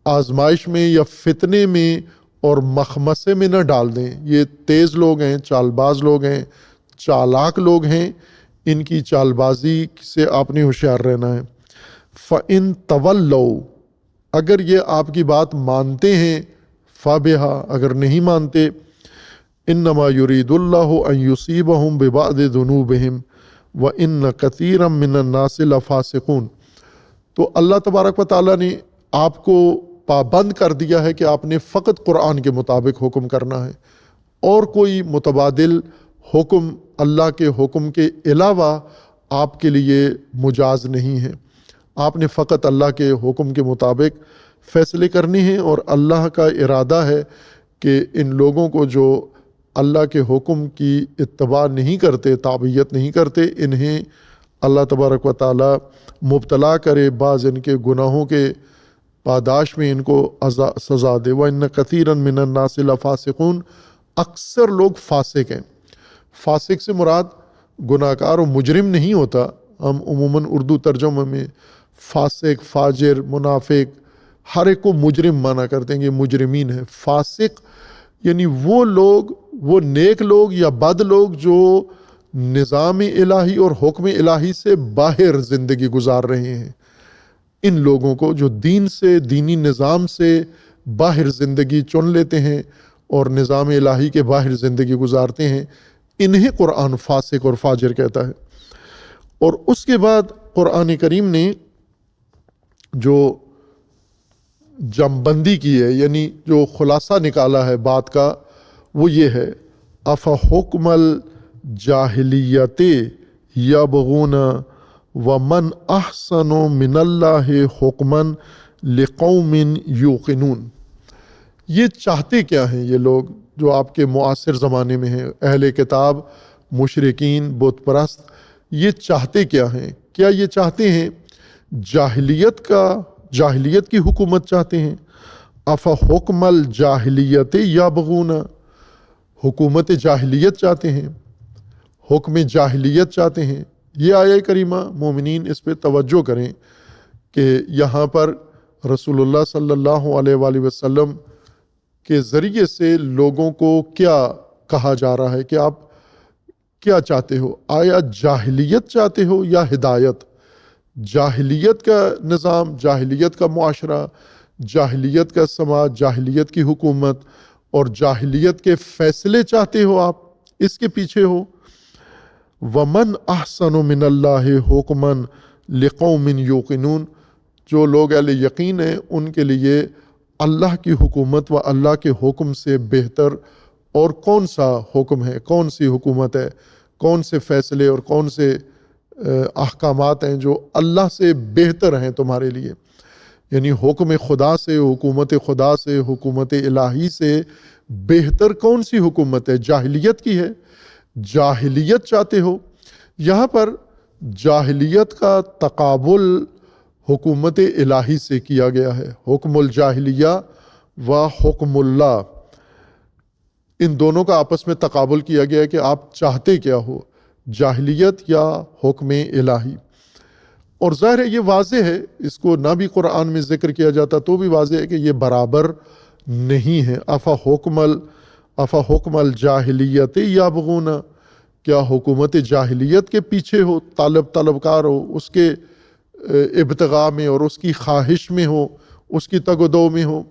آزمائش میں یا فتنے میں اور مخمصے میں نہ ڈال دیں۔ یہ تیز لوگ ہیں، چال باز لوگ ہیں، چالاک لوگ ہیں، ان کی چال بازی سے آپ نے ہوشیار رہنا ہے۔ فَإِن تَوَلَّوْا، اگر یہ آپ کی بات مانتے ہیں، فَبِهَا، اگر نہیں مانتے، انما یرید اللہ ان یصیبہم ببعض ذنوبہم وان کثیرا من الناس لفاسقون، تو اللہ تبارک و تعالیٰ نے آپ کو پابند کر دیا ہے کہ آپ نے فقط قرآن کے مطابق حکم کرنا ہے، اور کوئی متبادل حکم اللہ کے حکم کے علاوہ آپ کے لیے مجاز نہیں ہے۔ آپ نے فقط اللہ کے حکم کے مطابق فیصلے کرنے ہیں، اور اللہ کا ارادہ ہے کہ ان لوگوں کو جو اللہ کے حکم کی اتباع نہیں کرتے، تابعیت نہیں کرتے، انہیں اللہ تبارک و تعالیٰ مبتلا کرے، بعض ان کے گناہوں کے پاداش میں ان کو سزا دے۔ وَإِنَّ كَثِيرًا مِنَ النَّاسِ لَفَاسِقُونَ، اکثر لوگ فاسق ہیں۔ فاسق سے مراد گناہ کار و مجرم نہیں ہوتا، ہم عموماً اردو ترجمہ میں فاسق، فاجر، منافق ہر ایک کو مجرم مانا کرتے ہیں، یہ مجرمین ہیں۔ فاسق یعنی وہ لوگ، وہ نیک لوگ یا بد لوگ جو نظام الہی اور حکم الہی سے باہر زندگی گزار رہے ہیں، ان لوگوں کو جو دین سے، دینی نظام سے باہر زندگی چن لیتے ہیں اور نظام الہی کے باہر زندگی گزارتے ہیں، انہیں قرآن فاسق اور فاجر کہتا ہے۔ اور اس کے بعد قرآن کریم نے جو جم بندی کی ہے، یعنی جو خلاصہ نکالا ہے بات کا، وہ یہ ہے افحکم الجاہلیت یبغون ومن احسن من اللہ حکما لقوم یوقنون، یہ چاہتے کیا ہیں یہ لوگ جو آپ کے معاصر زمانے میں ہیں، اہل کتاب، مشرکین، بت پرست، یہ چاہتے کیا ہیں؟ کیا یہ چاہتے ہیں جاہلیت کی حکومت چاہتے ہیں؟ افحکم الجاہلیت یبغون، حکومت جاہلیت چاہتے ہیں، حکم جاہلیت چاہتے ہیں۔ یہ آیہ کریمہ مومنین اس پہ توجہ کریں کہ یہاں پر رسول اللہ صلی اللہ علیہ وآلہ وسلم کے ذریعے سے لوگوں کو کیا کہا جا رہا ہے کہ آپ کیا چاہتے ہو؟ آیا جاہلیت چاہتے ہو یا ہدایت؟ جاہلیت کا نظام، جاہلیت کا معاشرہ، جاہلیت کا سماج، جاہلیت کی حکومت اور جاہلیت کے فیصلے چاہتے ہو آپ؟ اس کے پیچھے ہو۔ وَمَنْ أَحْسَنُ مِنَ اللَّهِ حُکْمًا لِقَوْمٍ يُوقِنُونَ، جو لوگ اہل یقین ہیں ان کے لیے اللہ کی حکومت و اللہ کے حکم سے بہتر اور کون سا حکم ہے، کون سی حکومت ہے، کون سے فیصلے اور کون سے احکامات ہیں جو اللہ سے بہتر ہیں تمہارے لیے؟ یعنی حکم خدا سے، حکومت خدا سے، حکومت الہی سے بہتر کون سی حکومت ہے؟ جاہلیت کی ہے۔ جاہلیت چاہتے ہو؟ یہاں پر جاہلیت کا تقابل حکومت الہی سے کیا گیا ہے۔ حکم الجاہلیہ و حکم اللہ، ان دونوں کا آپس میں تقابل کیا گیا ہے کہ آپ چاہتے کیا ہو، جاہلیت یا حکم الہی۔ اور ظاہر ہے یہ واضح ہے، اس کو نہ بھی قرآن میں ذکر کیا جاتا تو بھی واضح ہے کہ یہ برابر نہیں ہے۔ افا حکم الجاہلیت یابغون، کیا حکومت جاہلیت کے پیچھے ہو، طلبکار ہو، اس کے ابتغاء میں اور اس کی خواہش میں ہو، اس کی تگ و دو میں ہو،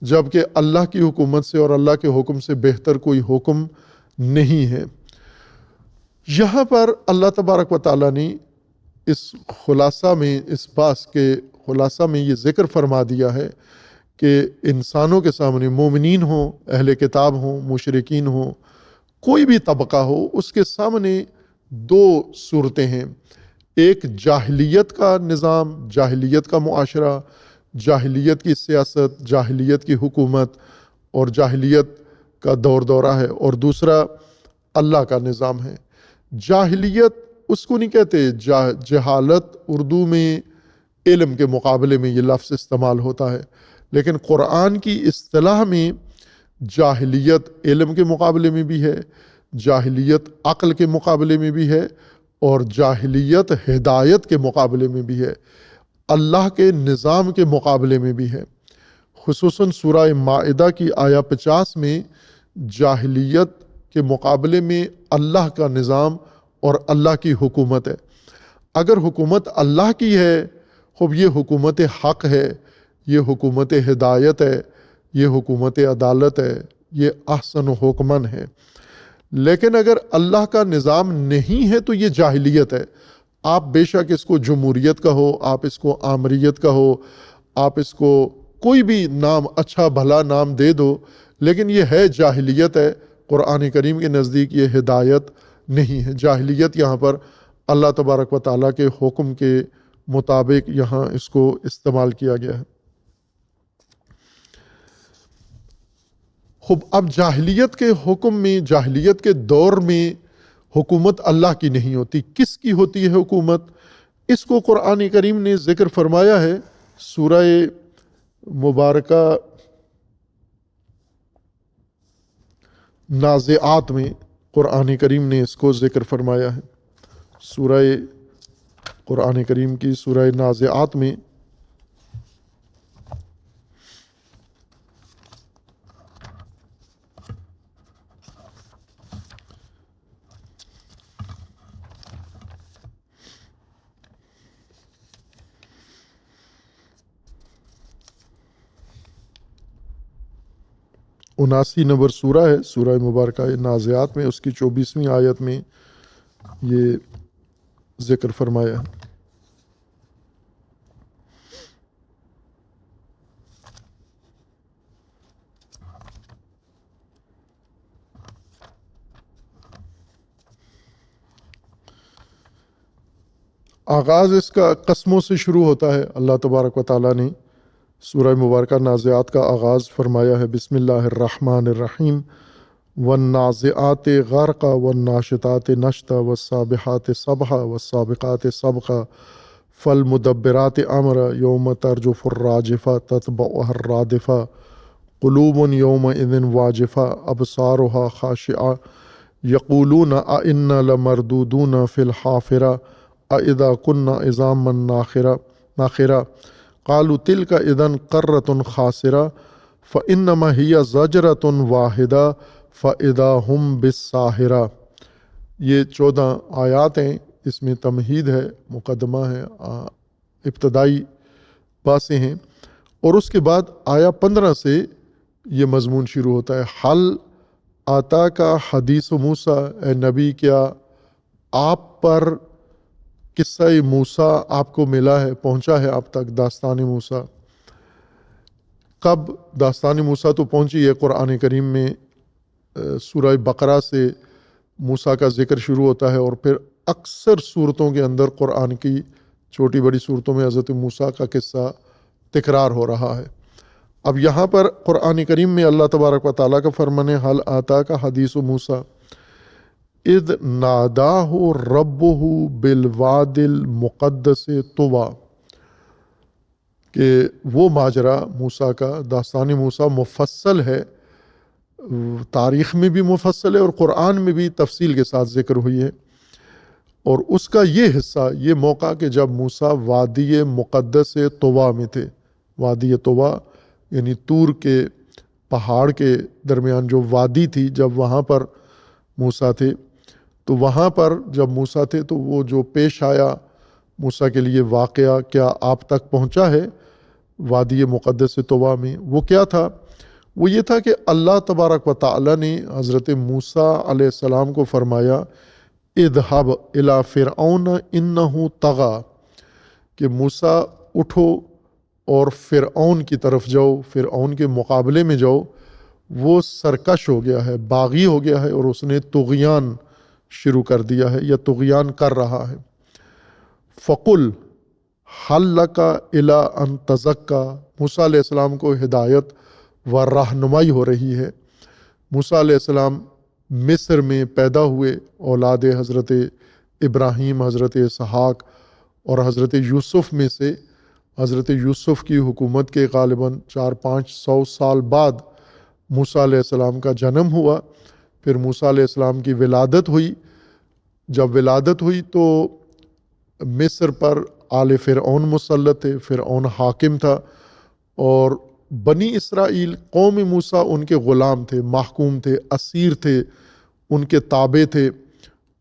جبکہ اللہ کی حکومت سے اور اللہ کے حکم سے بہتر کوئی حکم نہیں ہے۔ یہاں پر اللہ تبارک و تعالیٰ نے اس خلاصہ میں، اس باس کے خلاصہ میں یہ ذکر فرما دیا ہے کہ انسانوں کے سامنے، مومنین ہوں، اہل کتاب ہوں، مشرکین ہوں، کوئی بھی طبقہ ہو، اس کے سامنے دو صورتیں ہیں۔ ایک جاہلیت کا نظام، جاہلیت کا معاشرہ، جاہلیت کی سیاست، جاہلیت کی حکومت اور جاہلیت کا دورہ ہے، اور دوسرا اللہ کا نظام ہے۔ جاہلیت اس کو نہیں کہتے، جہالت اردو میں علم کے مقابلے میں یہ لفظ استعمال ہوتا ہے، لیکن قرآن کی اصطلاح میں جاہلیت علم کے مقابلے میں بھی ہے، جاہلیت عقل کے مقابلے میں بھی ہے، اور جاہلیت ہدایت کے مقابلے میں بھی ہے، اللہ کے نظام کے مقابلے میں بھی ہے۔ خصوصاً سورہ مائدہ کی آیہ 50 میں جاہلیت کے مقابلے میں اللہ کا نظام اور اللہ کی حکومت ہے۔ اگر حکومت اللہ کی ہے، خوب یہ حکومت حق ہے، یہ حکومت ہدایت ہے، یہ حکومت عدالت ہے، یہ احسن حکمن ہے۔ لیکن اگر اللہ کا نظام نہیں ہے تو یہ جاہلیت ہے۔ آپ بے شک اس کو جمہوریت کہو، آپ اس کو آمریت کہو، آپ اس کو کوئی بھی نام، اچھا بھلا نام دے دو، لیکن یہ ہے جاہلیت ہے۔ قرآن کریم کے نزدیک یہ ہدایت نہیں ہے۔ جاہلیت یہاں پر اللہ تبارک و تعالیٰ کے حکم کے مطابق یہاں اس کو استعمال کیا گیا ہے۔ خوب، اب جاہلیت کے حکم میں، جاہلیت کے دور میں حکومت اللہ کی نہیں ہوتی، کس کی ہوتی ہے حکومت؟ اس کو قرآن کریم نے ذکر فرمایا ہے سورہ مبارکہ نازعات میں۔ قرآن کریم نے اس کو ذکر فرمایا ہے قرآن کریم کی سورہ نازعات میں۔ اناسی نمبر سورہ ہے، سورہ مبارکہ نازعات میں، اس کی 24ویں آیت میں یہ ذکر فرمایا ہے۔ آغاز اس کا قسموں سے شروع ہوتا ہے۔ اللہ تبارک و تعالیٰ نے سورہ مبارکہ نازعات کا آغاز فرمایا ہے، بسم اللہ الرحمن الرحیم، والنازعات غرقا والناشطات نشطا والسابحات سبحا والسابقات سبقا فالمدبرات امرا یوم ترجف الراجفہ تتبعها الرادفہ قلوب یومئذ واجفہ ابصارها خاشعہ یقولون ائنا لمردودون فی الحافرہ اذا كنا عظاما ناخرہ قالوا تلك اذا قرة خاسرة فانما هي زجرة واحدة فاذا هم بالساہرہ۔ یہ 14 آیات ہیں، اس میں تمہید ہے، مقدمہ ہے، ابتدائی باتیں ہیں، اور اس کے بعد آیہ 15 سے یہ مضمون شروع ہوتا ہے۔ حل آتا کا حدیث موسیٰ، اے نبی کیا آپ پر قصہ موسیٰ آپ کو ملا ہے، پہنچا ہے آپ تک داستان موسیٰ؟ کب داستان موسیٰ تو پہنچی ہے، قرآن کریم میں سورہ بقرہ سے موسیٰ کا ذکر شروع ہوتا ہے، اور پھر اکثر صورتوں کے اندر قرآن کی چھوٹی بڑی صورتوں میں حضرت موسیٰ کا قصہ تکرار ہو رہا ہے۔ اب یہاں پر قرآن کریم میں اللہ تبارک و تعالیٰ کا فرمان ہے، حل آتا کا حدیث موسیٰ اذ ناداہ ربہ بالواد المقدس طویٰ۔ کہ وہ ماجرا موسیٰ کا، داستان موسیٰ مفصل ہے، تاریخ میں بھی مفصل ہے اور قرآن میں بھی تفصیل کے ساتھ ذکر ہوئی ہے۔ اور اس کا یہ حصہ، یہ موقع کہ جب موسیٰ وادی مقدس طویٰ میں تھے، وادی طویٰ یعنی طور کے پہاڑ کے درمیان جو وادی تھی، جب وہاں پر موسیٰ تھے، تو وہاں پر جب موسیٰ تھے تو وہ جو پیش آیا موسیٰ کے لیے واقعہ کیا آپ تک پہنچا ہے وادی مقدس طویٰ میں، وہ کیا تھا؟ وہ یہ تھا کہ اللہ تبارک و تعالی نے حضرت موسیٰ علیہ السلام کو فرمایا اذهب الی فرعون انہ طغی، کہ موسیٰ اٹھو اور فرعون کی طرف جاؤ، فرعون کے مقابلے میں جاؤ، وہ سرکش ہو گیا ہے، باغی ہو گیا ہے، اور اس نے طغیان شروع کر دیا ہے یا طغیان کر رہا ہے۔ فقل حل لک الی ان تزکی، موسیٰ علیہ السلام کو ہدایت و رہنمائی ہو رہی ہے۔ موسیٰ علیہ السلام مصر میں پیدا ہوئے، اولاد حضرت ابراہیم، حضرت اسحاق اور حضرت یوسف میں سے حضرت یوسف کی حکومت کے غالباً 400-500 سال بعد موسیٰ علیہ السلام کا جنم ہوا۔ پھر موسیٰ علیہ السلام کی ولادت ہوئی۔ جب ولادت ہوئی تو مصر پر آل فرعون مسلط تھے، فرعون حاکم تھا، اور بنی اسرائیل قوم موسیٰ ان کے غلام تھے، محکوم تھے، اسیر تھے، ان کے تابع تھے،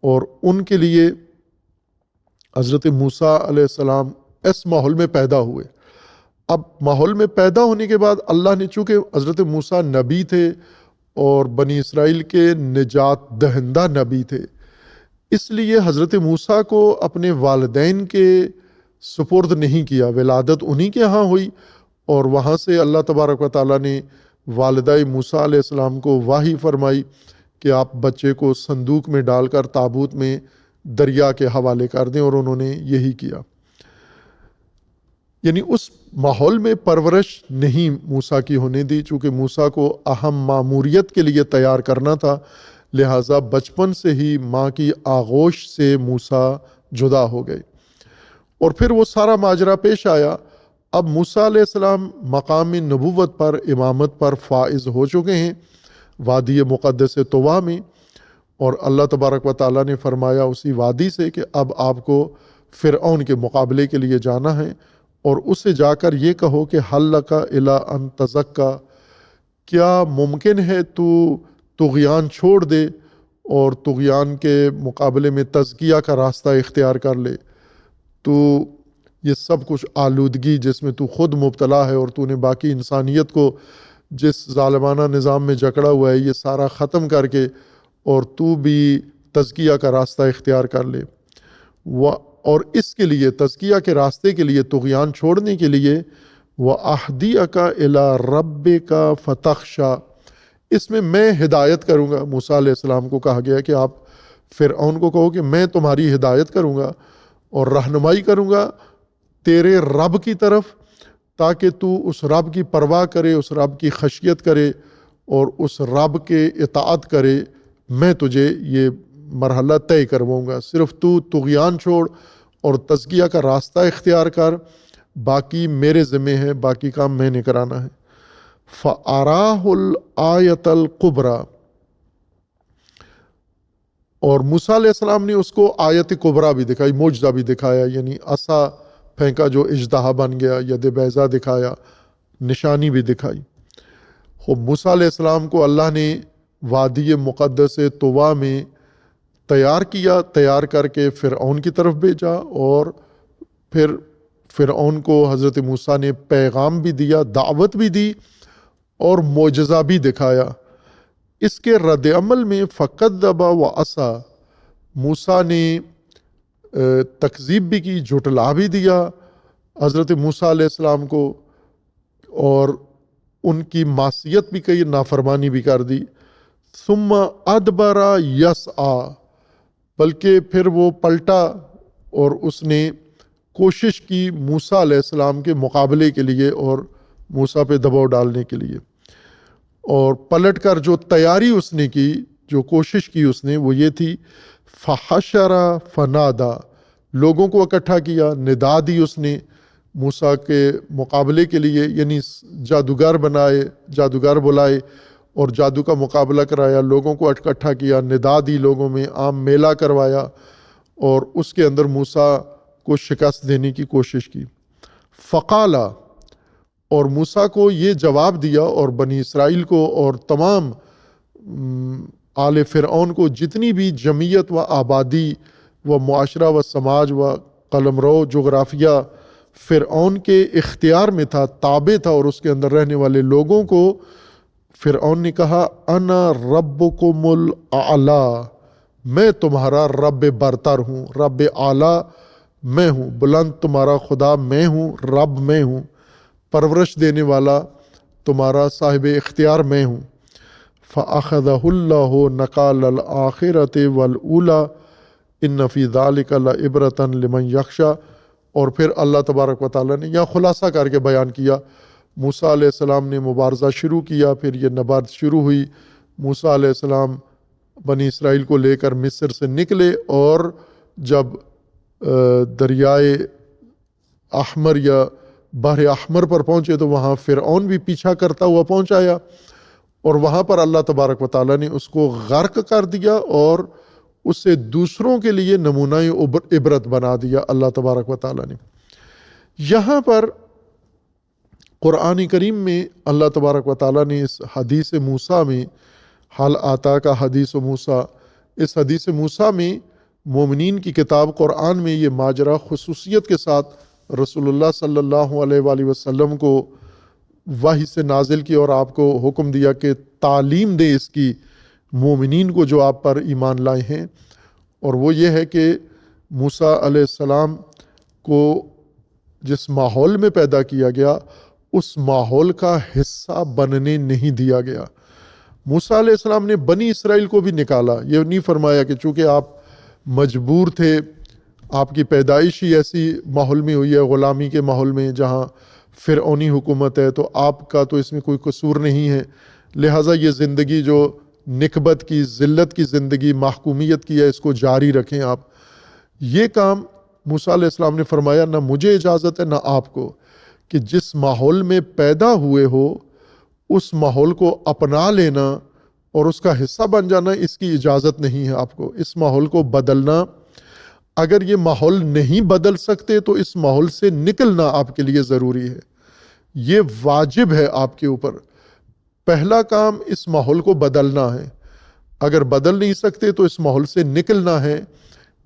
اور ان کے لیے حضرت موسیٰ علیہ السلام اس ماحول میں پیدا ہوئے۔ اب ماحول میں پیدا ہونے کے بعد اللہ نے، چونکہ حضرت موسیٰ نبی تھے اور بنی اسرائیل کے نجات دہندہ نبی تھے، اس لیے حضرت موسیٰ کو اپنے والدین کے سپرد نہیں کیا، ولادت انہی کے ہاں ہوئی، اور وہاں سے اللہ تبارک و تعالیٰ نے والدہ موسیٰ علیہ السلام کو وحی فرمائی کہ آپ بچے کو صندوق میں ڈال کر تابوت میں دریا کے حوالے کر دیں، اور انہوں نے یہی کیا۔ یعنی اس ماحول میں پرورش نہیں موسیٰ کی ہونے دی، چونکہ موسیٰ کو اہم ماموریت کے لیے تیار کرنا تھا، لہٰذا بچپن سے ہی ماں کی آغوش سے موسیٰ جدا ہو گئے۔ اور پھر وہ سارا ماجرا پیش آیا۔ اب موسیٰ علیہ السلام مقام نبوت پر، امامت پر فائز ہو چکے ہیں وادی مقدس طویٰ میں، اور اللہ تبارک و تعالیٰ نے فرمایا اسی وادی سے کہ اب آپ کو فرعون کے مقابلے کے لیے جانا ہے، اور اس سے جا کر یہ کہو کہ حل لک الی ان تزکی، کیا ممکن ہے تو طغیان چھوڑ دے اور طغیان کے مقابلے میں تزکیہ کا راستہ اختیار کر لے؟ تو یہ سب کچھ آلودگی جس میں تو خود مبتلا ہے اور تو نے باقی انسانیت کو جس ظالمانہ نظام میں جکڑا ہوا ہے، یہ سارا ختم کر کے اور تو بھی تزکیہ کا راستہ اختیار کر لے۔ اور اس کے لیے، تزکیہ کے راستے کے لیے، طغیان چھوڑنے کے لیے، وَأَهْدِيَكَ إِلَىٰ رَبِّكَ فَتَخْشَىٰ، اس میں ہدایت کروں گا۔ موسیٰ علیہ السلام کو کہا گیا کہ آپ فرعون کو کہو کہ میں تمہاری ہدایت کروں گا اور رہنمائی کروں گا تیرے رب کی طرف، تاکہ تو اس رب کی پرواہ کرے، اس رب کی خشیت کرے اور اس رب کے اطاعت کرے۔ میں تجھے یہ مرحلہ طے کرواؤں گا، صرف تو طغیان چھوڑ اور تزکیہ کا راستہ اختیار کر، باقی میرے ذمہ ہے، باقی کام میں نے کرانا ہے۔ فَأَرَاهُ الْآيَةَ الْكُبْرَىٰ، اور موسیٰ علیہ السلام نے اس کو آیت کبریٰ بھی دکھائی، معجزہ بھی دکھایا، یعنی عصا پھینکا جو اژدہا بن گیا، ید بیضا دکھایا، نشانی بھی دکھائی۔ موسیٰ علیہ السلام کو اللہ نے وادی مقدس طویٰ میں تیار کیا، تیار کر کے فرعون کی طرف بھیجا، اور پھر فرعون کو حضرت موسیٰ نے پیغام بھی دیا، دعوت بھی دی اور معجزہ بھی دکھایا۔ اس کے رد عمل میں فَكَذَّبَ وَعَصَىٰ، موسیٰ نے تکذیب بھی کی، جھٹلا بھی دیا حضرت موسیٰ علیہ السلام کو، اور ان کی معصیت بھی کی، نافرمانی بھی کر دی۔ ثم ادبر یسعیٰ، بلکہ پھر وہ پلٹا اور اس نے کوشش کی موسیٰ علیہ السلام کے مقابلے کے لیے اور موسیٰ پہ دباؤ ڈالنے کے لیے، اور پلٹ کر جو تیاری اس نے کی، جو کوشش کی اس نے، وہ یہ تھی فحشر فنادا، لوگوں کو اکٹھا کیا، ندا دی اس نے، موسیٰ کے مقابلے کے لیے، یعنی جادوگر بنائے، جادوگر بلائے اور جادو کا مقابلہ کرایا، لوگوں کو اکٹھا کیا، ندا دی لوگوں میں، عام میلہ کروایا اور اس کے اندر موسیٰ کو شکست دینے کی کوشش کی۔ فقالا، اور موسیٰ کو یہ جواب دیا اور بنی اسرائیل کو اور تمام آل فرعون کو، جتنی بھی جمعیت و آبادی و معاشرہ و سماج و قلمرو جغرافیہ فرعون کے اختیار میں تھا، تابع تھا، اور اس کے اندر رہنے والے لوگوں کو فرعون نے کہا انا ربکم الاعلی، میں تمہارا رب برتر ہوں، رب اعلی میں ہوں، بلند تمہارا خدا میں ہوں، رب میں ہوں، پرورش دینے والا تمہارا صاحب اختیار میں ہوں۔ فَأَخَذَهُ اللَّهُ نَكَالَ الْآخِرَةِ وَالْأُولَى إِنَّ فِي ذَلِكَ لَعِبْرَةً لِمَنْ يَخْشَىٰ۔ اور پھر اللہ تبارک و تعالیٰ نے یہاں خلاصہ کر کے بیان کیا، موسیٰ علیہ السلام نے مبارزہ شروع کیا، پھر یہ نبرد شروع ہوئی، موسیٰ علیہ السلام بنی اسرائیل کو لے کر مصر سے نکلے اور جب دریائے احمر یا بحر احمر پر پہنچے تو وہاں فرعون بھی پیچھا کرتا ہوا پہنچایا، اور وہاں پر اللہ تبارک و تعالیٰ نے اس کو غرق کر دیا اور اسے دوسروں کے لیے نمونہ عبرت بنا دیا اللہ تبارک و تعالیٰ نے۔ یہاں پر قرآن کریم میں اللہ تبارک و تعالیٰ نے اس حدیث موسیٰ میں، حال آتا کا حدیث موسیٰ، اس حدیث موسیٰ میں مومنین کی کتاب قرآن میں یہ ماجرا خصوصیت کے ساتھ رسول اللہ صلی اللہ علیہ وآلہ وسلم کو وحی سے نازل کی اور آپ کو حکم دیا کہ تعلیم دے اس کی مومنین کو جو آپ پر ایمان لائے ہیں، اور وہ یہ ہے کہ موسیٰ علیہ السلام کو جس ماحول میں پیدا کیا گیا اس ماحول کا حصہ بننے نہیں دیا گیا۔ موسیٰ علیہ السلام نے بنی اسرائیل کو بھی نکالا، یہ نہیں فرمایا کہ چونکہ آپ مجبور تھے، آپ کی پیدائش ہی ایسی ماحول میں ہوئی ہے، غلامی کے ماحول میں جہاں فرعونی حکومت ہے، تو آپ کا تو اس میں کوئی قصور نہیں ہے، لہٰذا یہ زندگی جو نکبت کی، ذلت کی زندگی، محکومیت کی ہے، اس کو جاری رکھیں آپ۔ یہ کام موسیٰ علیہ السلام نے فرمایا نہ مجھے اجازت ہے نہ آپ کو، کہ جس ماحول میں پیدا ہوئے ہو اس ماحول کو اپنا لینا اور اس کا حصہ بن جانا، اس کی اجازت نہیں ہے آپ کو۔ اس ماحول کو بدلنا، اگر یہ ماحول نہیں بدل سکتے تو اس ماحول سے نکلنا آپ کے لیے ضروری ہے، یہ واجب ہے آپ کے اوپر۔ پہلا کام اس ماحول کو بدلنا ہے، اگر بدل نہیں سکتے تو اس ماحول سے نکلنا ہے۔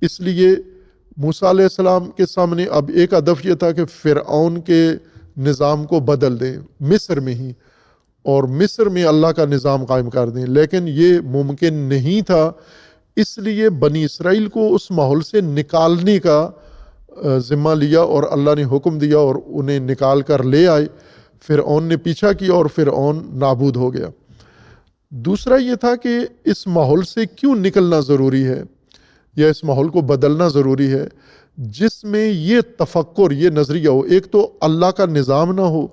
اس لیے موسیٰ علیہ السلام کے سامنے اب ایک ہدف یہ تھا کہ فرعون کے نظام کو بدل دیں مصر میں ہی، اور مصر میں اللہ کا نظام قائم کر دیں، لیکن یہ ممکن نہیں تھا، اس لیے بنی اسرائیل کو اس ماحول سے نکالنے کا ذمہ لیا اور اللہ نے حکم دیا اور انہیں نکال کر لے آئے۔ فرعون نے پیچھا کیا اور فرعون نابود ہو گیا۔ دوسرا یہ تھا کہ اس ماحول سے کیوں نکلنا ضروری ہے یا اس ماحول کو بدلنا ضروری ہے، جس میں یہ تفکر، یہ نظریہ ہو، ایک تو اللہ کا نظام نہ ہو،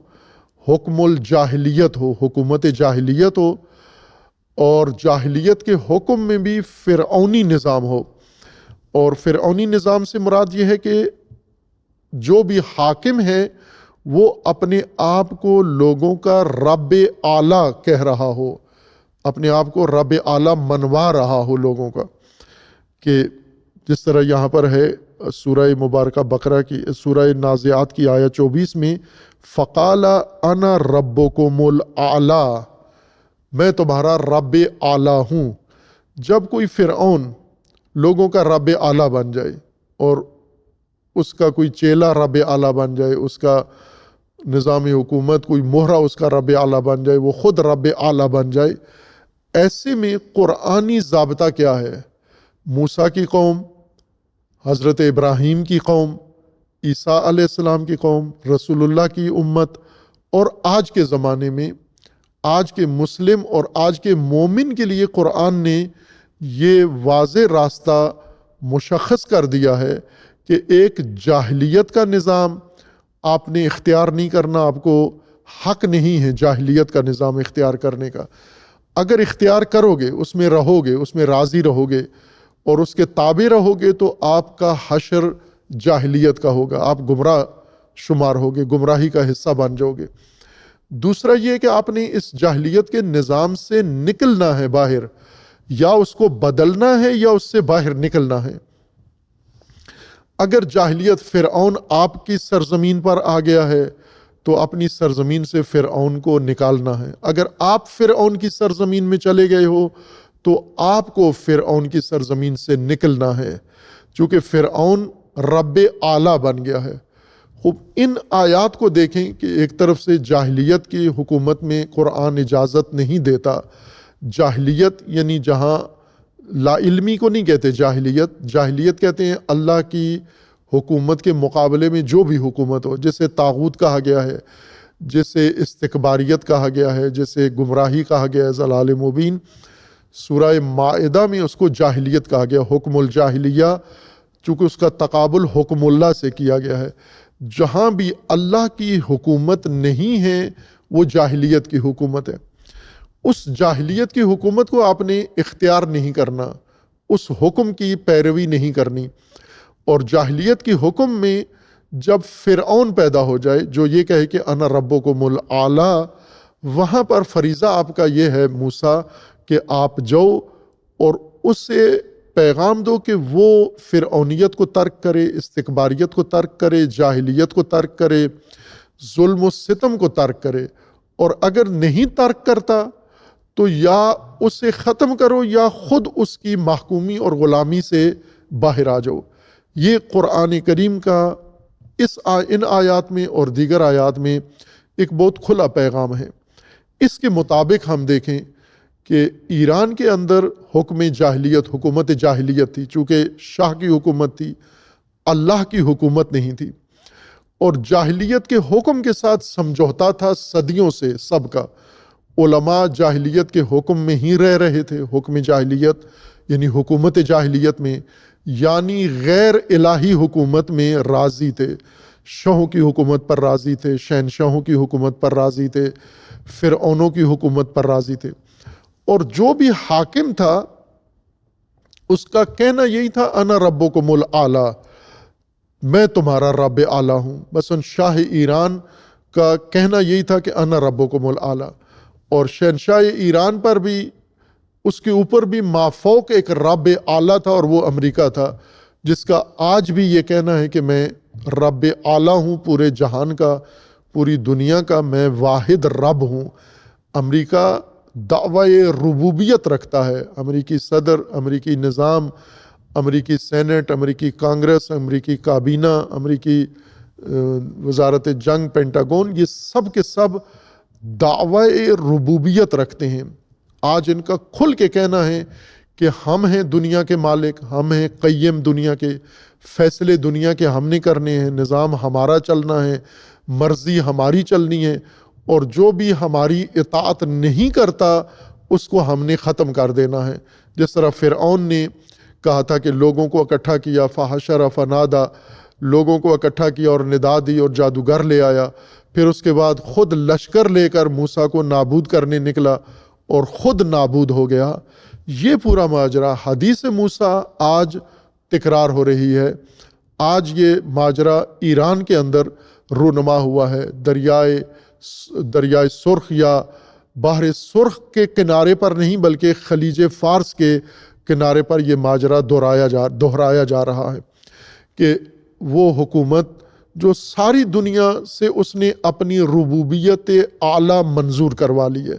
حکم الجاہلیت ہو، حکومت جاہلیت ہو، اور جاہلیت کے حکم میں بھی فرعونی نظام ہو۔ اور فرعونی نظام سے مراد یہ ہے کہ جو بھی حاکم ہے وہ اپنے آپ کو لوگوں کا رب اعلیٰ کہہ رہا ہو، اپنے آپ کو رب اعلیٰ منوا رہا ہو لوگوں کا، کہ جس طرح یہاں پر ہے سورہ مبارکہ بقرہ کی، سورہ نازعات کی آیت 24 میں، فقال انا ربکم الاعلیٰ، میں تمہارا رب اعلیٰ ہوں۔ جب کوئی فرعون لوگوں کا رب اعلیٰ بن جائے اور اس کا کوئی چیلا رب اعلیٰ بن جائے، اس کا نظام حکومت کوئی مہرہ اس کا رب اعلیٰ بن جائے، وہ خود رب اعلیٰ بن جائے، ایسے میں قرآنی ضابطہ کیا ہے؟ موسیٰ کی قوم، حضرت ابراہیم کی قوم، عیسیٰ علیہ السلام کی قوم، رسول اللہ کی امت، اور آج کے زمانے میں آج کے مسلم اور آج کے مومن کے لیے قرآن نے یہ واضح راستہ مشخص کر دیا ہے کہ ایک جاہلیت کا نظام آپ نے اختیار نہیں کرنا، آپ کو حق نہیں ہے جاہلیت کا نظام اختیار کرنے کا۔ اگر اختیار کرو گے، اس میں رہو گے، اس میں راضی رہو گے اور اس کے تابع رہو گے تو آپ کا حشر جاہلیت کا ہوگا، آپ گمراہ شمار ہوگے، گمراہی کا حصہ بن جاؤ گے۔ دوسرا یہ کہ آپ نے اس جاہلیت کے نظام سے نکلنا ہے باہر، یا اس کو بدلنا ہے یا اس سے باہر نکلنا ہے۔ اگر جاہلیت فرعون آپ کی سرزمین پر آ گیا ہے تو اپنی سرزمین سے فرعون کو نکالنا ہے۔ اگر آپ فرعون کی سرزمین میں چلے گئے ہو تو آپ کو فرعون کی سرزمین سے نکلنا ہے، چونکہ فرعون رب اعلیٰ بن گیا ہے۔ خوب ان آیات کو دیکھیں کہ ایک طرف سے جاہلیت کی حکومت میں قرآن اجازت نہیں دیتا۔ جاہلیت یعنی جہاں لا علمی کو نہیں کہتے جاہلیت، جاہلیت کہتے ہیں اللہ کی حکومت کے مقابلے میں جو بھی حکومت ہو، جسے طاغوت کہا گیا ہے، جسے استکباریت کہا گیا ہے، جسے گمراہی کہا گیا ہے، ضلال مبین۔ سورہ مائدہ میں اس کو جاہلیت کہا گیا، حکم الجاہلیہ، چونکہ اس کا تقابل حکم اللہ سے کیا گیا ہے۔ جہاں بھی اللہ کی حکومت نہیں ہے وہ جاہلیت کی حکومت ہے۔ اس جاہلیت کی حکومت کو آپ نے اختیار نہیں کرنا، اس حکم کی پیروی نہیں کرنی۔ اور جاہلیت کی حکم میں جب فرعون پیدا ہو جائے جو یہ کہے کہ انا ربکم الاعلیٰ، وہاں پر فریضہ آپ کا یہ ہے موسیٰ کہ آپ جاؤ اور اس سے پیغام دو کہ وہ فرعونیت کو ترک کرے، استکباریت کو ترک کرے، جاہلیت کو ترک کرے، ظلم و ستم کو ترک کرے۔ اور اگر نہیں ترک کرتا تو یا اسے ختم کرو یا خود اس کی محکومی اور غلامی سے باہر آ جاؤ۔ یہ قرآن کریم کا ان آیات میں اور دیگر آیات میں ایک بہت کھلا پیغام ہے۔ اس کے مطابق ہم دیکھیں کہ ایران کے اندر حکم جاہلیت، حکومت جاہلیت تھی، چونکہ شاہ کی حکومت تھی، اللہ کی حکومت نہیں تھی، اور جاہلیت کے حکم کے ساتھ سمجھوتا تھا صدیوں سے سب کا۔ علماء جاہلیت کے حکم میں ہی رہ رہے تھے، حکم جاہلیت یعنی حکومت جاہلیت میں، یعنی غیر الہی حکومت میں راضی تھے، شاہوں کی حکومت پر راضی تھے، شہنشاہوں کی حکومت پر راضی تھے، فرعونوں کی حکومت پر راضی تھے۔ اور جو بھی حاکم تھا اس کا کہنا یہی تھا انا ربکم الاعلیٰ، میں تمہارا رب اعلیٰ ہوں۔ مثلا شاہ ایران کا کہنا یہی تھا کہ انا ربکم الاعلیٰ، اور شہنشاہ ایران پر بھی، اس کے اوپر بھی مافوق ایک رب اعلیٰ تھا، اور وہ امریکہ تھا، جس کا آج بھی یہ کہنا ہے کہ میں رب اعلیٰ ہوں پورے جہان کا، پوری دنیا کا، میں واحد رب ہوں۔ امریکہ دعوی ربوبیت رکھتا ہے، امریکی صدر، امریکی نظام، امریکی سینٹ، امریکی کانگریس، امریکی کابینہ، امریکی وزارت جنگ، پینٹاگون، یہ سب کے سب دعوی ربوبیت رکھتے ہیں۔ آج ان کا کھل کے کہنا ہے کہ ہم ہیں دنیا کے مالک، ہم ہیں قیم دنیا کے، فیصلے دنیا کے ہم نے کرنے ہیں، نظام ہمارا چلنا ہے، مرضی ہماری چلنی ہے، اور جو بھی ہماری اطاعت نہیں کرتا اس کو ہم نے ختم کر دینا ہے۔ جس طرح فرعون نے کہا تھا کہ لوگوں کو اکٹھا کیا، فحشر فنادا، لوگوں کو اکٹھا کیا اور ندا دی اور جادوگر لے آیا، پھر اس کے بعد خود لشکر لے کر موسیٰ کو نابود کرنے نکلا اور خود نابود ہو گیا۔ یہ پورا ماجرا حدیث موسیٰ آج تکرار ہو رہی ہے۔ آج یہ ماجرا ایران کے اندر رونما ہوا ہے، دریائے سرخ یا بحر سرخ کے کنارے پر نہیں بلکہ خلیج فارس کے کنارے پر یہ ماجرا دہرایا جا رہا ہے کہ وہ حکومت جو ساری دنیا سے اس نے اپنی ربوبیت اعلیٰ منظور کروا لی ہے۔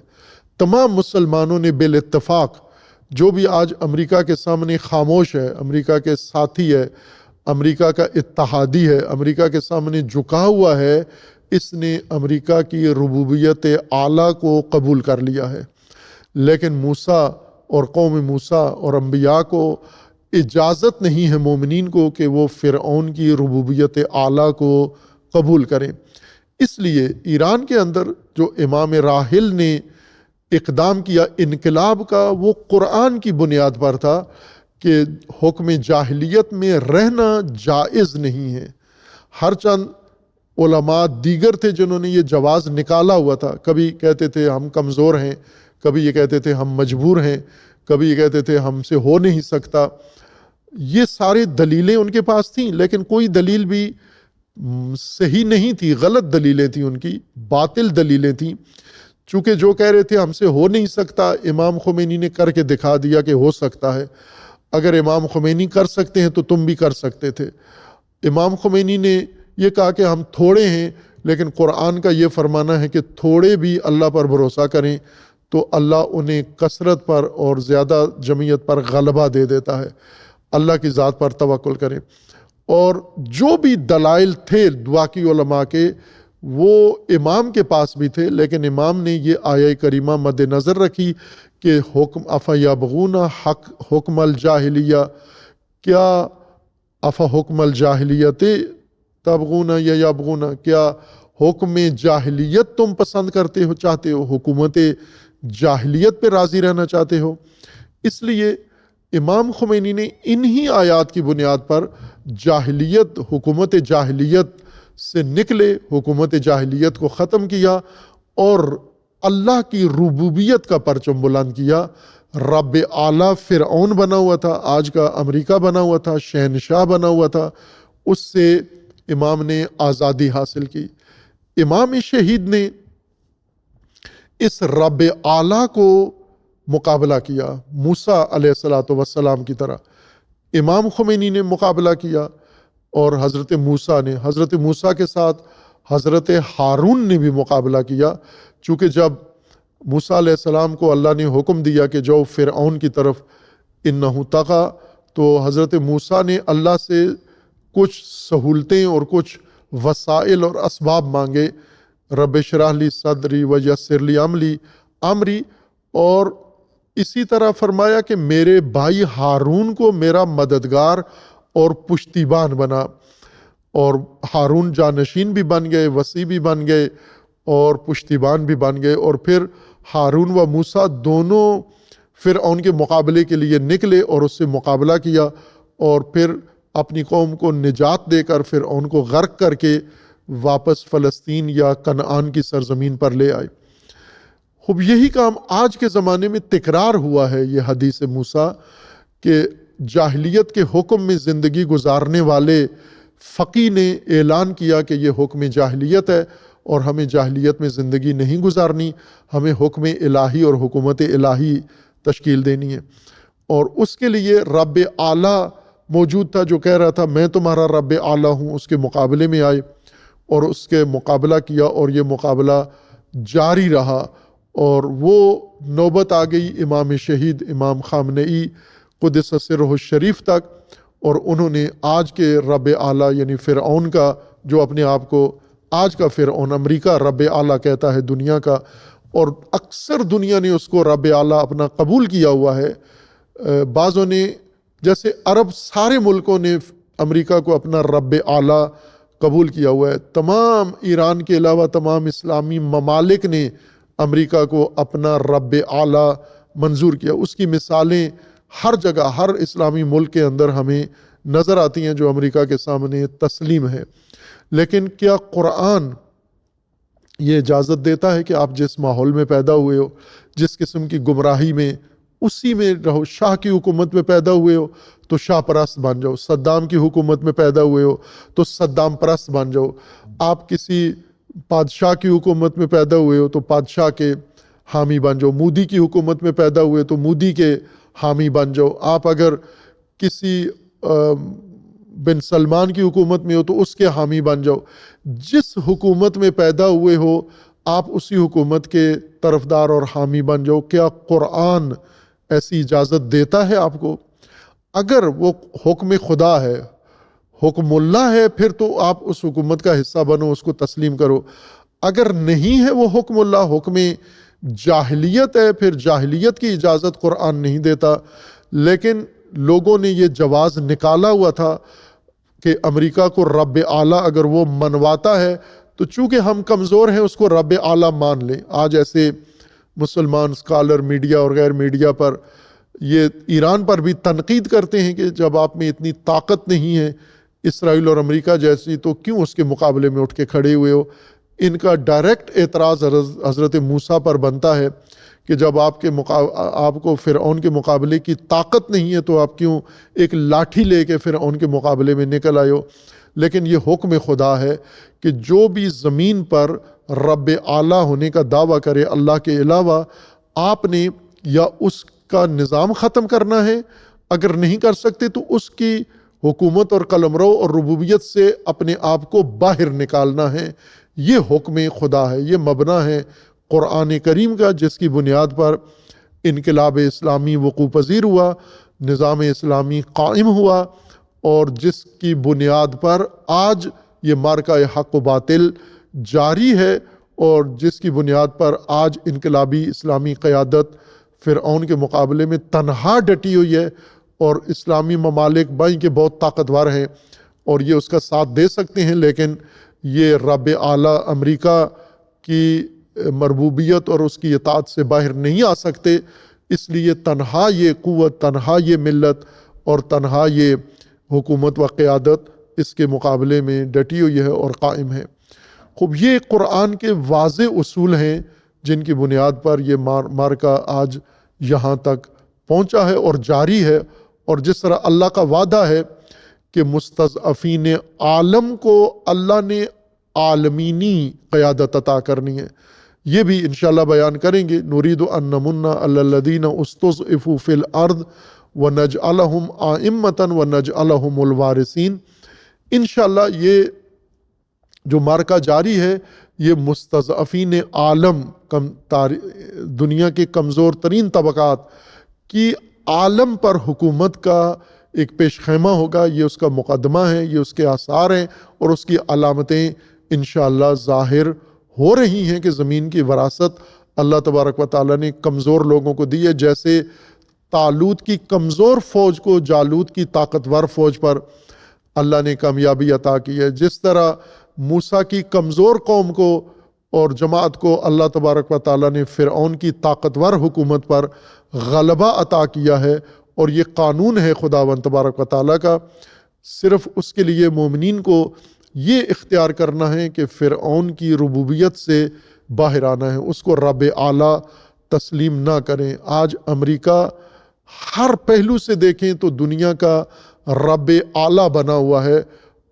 تمام مسلمانوں نے بالاتفاق، جو بھی آج امریکہ کے سامنے خاموش ہے، امریکہ کے ساتھی ہے، امریکہ کا اتحادی ہے، امریکہ کے سامنے جھکا ہوا ہے، اس نے امریکہ کی ربوبیت اعلیٰ کو قبول کر لیا ہے۔ لیکن موسیٰ اور قوم موسیٰ اور انبیاء کو اجازت نہیں ہے مومنین کو کہ وہ فرعون کی ربوبیت اعلیٰ کو قبول کریں۔ اس لیے ایران کے اندر جو امام راحل نے اقدام کیا انقلاب کا، وہ قرآن کی بنیاد پر تھا کہ حکم جاہلیت میں رہنا جائز نہیں ہے۔ ہر چند علماء دیگر تھے جنہوں نے یہ جواز نکالا ہوا تھا، کبھی کہتے تھے ہم کمزور ہیں، کبھی یہ کہتے تھے ہم مجبور ہیں، کبھی یہ کہتے تھے ہم سے ہو نہیں سکتا۔ یہ ساری دلیلیں ان کے پاس تھیں، لیکن کوئی دلیل بھی صحیح نہیں تھی، غلط دلیلیں تھیں ان کی، باطل دلیلیں تھیں، چونکہ جو کہہ رہے تھے ہم سے ہو نہیں سکتا، امام خمینی نے کر کے دکھا دیا کہ ہو سکتا ہے۔ اگر امام خمینی کر سکتے ہیں تو تم بھی کر سکتے تھے۔ امام خمینی نے یہ کہا کہ ہم تھوڑے ہیں، لیکن قرآن کا یہ فرمانا ہے کہ تھوڑے بھی اللہ پر بھروسہ کریں تو اللہ انہیں کثرت پر اور زیادہ جمعیت پر غلبہ دے دیتا ہے۔ اللہ کی ذات پر توکل کریں۔ اور جو بھی دلائل تھے باقی علماء کے وہ امام کے پاس بھی تھے، لیکن امام نے یہ آیہ کریمہ مد نظر رکھی کہ حکم افیبغون حکم الجاہلیہ، کیا حکم الجاہلیت تبغون یا یبغون، کیا حکم جاہلیت تم پسند کرتے ہو، چاہتے ہو، حکومت جاہلیت پہ راضی رہنا چاہتے ہو؟ اس لیے امام خمینی نے انہی آیات کی بنیاد پر جاہلیت، حکومت جاہلیت سے نکلے، حکومت جاہلیت کو ختم کیا اور اللہ کی ربوبیت کا پرچم بلند کیا۔ رب اعلیٰ فرعون بنا ہوا تھا، آج کا امریکہ بنا ہوا تھا، شہنشاہ بنا ہوا تھا، اس سے امام نے آزادی حاصل کی۔ امام شہید نے اس رب اعلیٰ کو مقابلہ کیا، موسیٰ علیہ السلام کی طرح امام خمینی نے مقابلہ کیا، اور حضرت موسیٰ کے ساتھ حضرت ہارون نے بھی مقابلہ کیا، چونکہ جب موسیٰ علیہ السلام کو اللہ نے حکم دیا کہ جو فرعون کی طرف انہو طغی، تو حضرت موسیٰ نے اللہ سے کچھ سہولتیں اور کچھ وسائل اور اسباب مانگے، رب اشرح لی صدری ویسر لی امری، اور اسی طرح فرمایا کہ میرے بھائی ہارون کو میرا مددگار اور پشتیبان بنا، اور ہارون جانشین بھی بن گئے، وسیع بھی بن گئے اور پشتیبان بھی بن گئے، اور پھر ہارون و موسیٰ دونوں فرعون کے مقابلے کے لیے نکلے اور اس سے مقابلہ کیا، اور پھر اپنی قوم کو نجات دے کر فرعون کو غرق کر کے واپس فلسطین یا کنعان کی سرزمین پر لے آئے۔ خوب یہی کام آج کے زمانے میں تکرار ہوا ہے، یہ حدیث موسیٰ کہ جاہلیت کے حکم میں زندگی گزارنے والے فقی نے اعلان کیا کہ یہ حکم جاہلیت ہے اور ہمیں جاہلیت میں زندگی نہیں گزارنی، ہمیں حکم الہی اور حکومت الہی تشکیل دینی ہے۔ اور اس کے لیے رب اعلیٰ موجود تھا جو کہہ رہا تھا میں تمہارا رب اعلیٰ ہوں، اس کے مقابلے میں آئے اور اس کے مقابلہ کیا، اور یہ مقابلہ جاری رہا، اور وہ نوبت آ گئی امام شہید امام خامنئی قدس سرہ الشریف تک، اور انہوں نے آج کے رب اعلیٰ یعنی فرعون کا، جو اپنے آپ کو آج کا فرعون امریکہ رب اعلیٰ کہتا ہے دنیا کا، اور اکثر دنیا نے اس کو رب اعلیٰ اپنا قبول کیا ہوا ہے۔ بعضوں نے جیسے عرب سارے ملکوں نے امریکہ کو اپنا رب اعلیٰ قبول کیا ہوا ہے، تمام ایران کے علاوہ تمام اسلامی ممالک نے امریکہ کو اپنا رب اعلیٰ منظور کیا۔ اس کی مثالیں ہر جگہ، ہر اسلامی ملک کے اندر ہمیں نظر آتی ہیں جو امریکہ کے سامنے تسلیم ہے۔ لیکن کیا قرآن یہ اجازت دیتا ہے کہ آپ جس ماحول میں پیدا ہوئے ہو، جس قسم کی گمراہی میں، اسی میں رہو؟ شاہ کی حکومت میں پیدا ہوئے ہو تو شاہ پرست بن جاؤ، صدام کی حکومت میں پیدا ہوئے ہو تو صدام پرست بن جاؤ، آپ کسی بادشاہ کی حکومت میں پیدا ہوئے ہو تو بادشاہ کے حامی بن جاؤ، مودی کی حکومت میں پیدا ہوئے تو مودی کے حامی بن جاؤ، آپ اگر کسی بن سلمان کی حکومت میں ہو تو اس کے حامی بن جاؤ۔ جس حکومت میں پیدا ہوئے ہو آپ اسی حکومت کے طرفدار اور حامی بن جاؤ۔ کیا قرآن ایسی اجازت دیتا ہے آپ کو؟ اگر وہ حکم خدا ہے، حکم اللہ ہے، پھر تو آپ اس حکومت کا حصہ بنو، اس کو تسلیم کرو۔ اگر نہیں ہے وہ حکم اللہ، حکم جاہلیت ہے، پھر جاہلیت کی اجازت قرآن نہیں دیتا۔ لیکن لوگوں نے یہ جواز نکالا ہوا تھا کہ امریکہ کو رب اعلیٰ اگر وہ منواتا ہے تو چونکہ ہم کمزور ہیں اس کو رب اعلیٰ مان لیں۔ آج ایسے مسلمان اسکالر میڈیا اور غیر میڈیا پر یہ ایران پر بھی تنقید کرتے ہیں کہ جب آپ میں اتنی طاقت نہیں ہے اسرائیل اور امریکہ جیسی تو کیوں اس کے مقابلے میں اٹھ کے کھڑے ہوئے ہو۔ ان کا ڈائریکٹ اعتراض حضرت موسیٰ پر بنتا ہے کہ جب آپ کو فرعون کے مقابلے کی طاقت نہیں ہے تو آپ کیوں ایک لاٹھی لے کے فرعون کے مقابلے میں نکل آئے ہو۔ لیکن یہ حکم خدا ہے کہ جو بھی زمین پر رب اعلیٰ ہونے کا دعویٰ کرے اللہ کے علاوہ، آپ نے یا اس کا نظام ختم کرنا ہے، اگر نہیں کر سکتے تو اس کی حکومت اور قلمرو اور ربوبیت سے اپنے آپ کو باہر نکالنا ہے۔ یہ حکم خدا ہے، یہ مبنا ہے قرآن کریم کا، جس کی بنیاد پر انقلاب اسلامی وقوع پذیر ہوا، نظام اسلامی قائم ہوا، اور جس کی بنیاد پر آج یہ معرکہ حق و باطل جاری ہے، اور جس کی بنیاد پر آج انقلابی اسلامی قیادت فرعون کے مقابلے میں تنہا ڈٹی ہوئی ہے، اور اسلامی ممالک بائیں کے بہت طاقتور ہیں اور یہ اس کا ساتھ دے سکتے ہیں، لیکن یہ رب اعلیٰ امریکہ کی مربوبیت اور اس کی اطاعت سے باہر نہیں آ سکتے۔ اس لیے تنہا یہ قوت، تنہا یہ ملت اور تنہا یہ حکومت و قیادت اس کے مقابلے میں ڈٹی ہوئی ہے اور قائم ہے۔ خوب یہ قرآن کے واضح اصول ہیں جن کی بنیاد پر یہ معرکہ آج یہاں تک پہنچا ہے اور جاری ہے، اور جس طرح اللہ کا وعدہ ہے کہ مستضعفین عالم کو اللہ نے عالمینی قیادت عطا کرنی ہے، یہ بھی انشاءاللہ بیان کریں گے۔ نرید ان نمن علی الذین استضعفوا فی الارض ونجعلہم ائمۃ ونجعلہم الوارثین۔ انشاءاللہ یہ جو معرکہ جاری ہے یہ مستضعفین عالم، دنیا کے کمزور ترین طبقات کی عالم پر حکومت کا ایک پیش خیمہ ہوگا۔ یہ اس کا مقدمہ ہے، یہ اس کے آثار ہیں، اور اس کی علامتیں انشاءاللہ ظاہر ہو رہی ہیں کہ زمین کی وراثت اللہ تبارک و تعالیٰ نے کمزور لوگوں کو دی ہے۔ جیسے طالوت کی کمزور فوج کو جالوت کی طاقتور فوج پر اللہ نے کامیابی عطا کی ہے، جس طرح موسیٰ کی کمزور قوم کو اور جماعت کو اللہ تبارک و تعالیٰ نے فرعون کی طاقتور حکومت پر غلبہ عطا کیا ہے، اور یہ قانون ہے خداوند تبارک و تعالیٰ کا۔ صرف اس کے لیے مومنین کو یہ اختیار کرنا ہے کہ فرعون کی ربوبیت سے باہر آنا ہے، اس کو رب اعلیٰ تسلیم نہ کریں۔ آج امریکہ ہر پہلو سے دیکھیں تو دنیا کا رب اعلیٰ بنا ہوا ہے،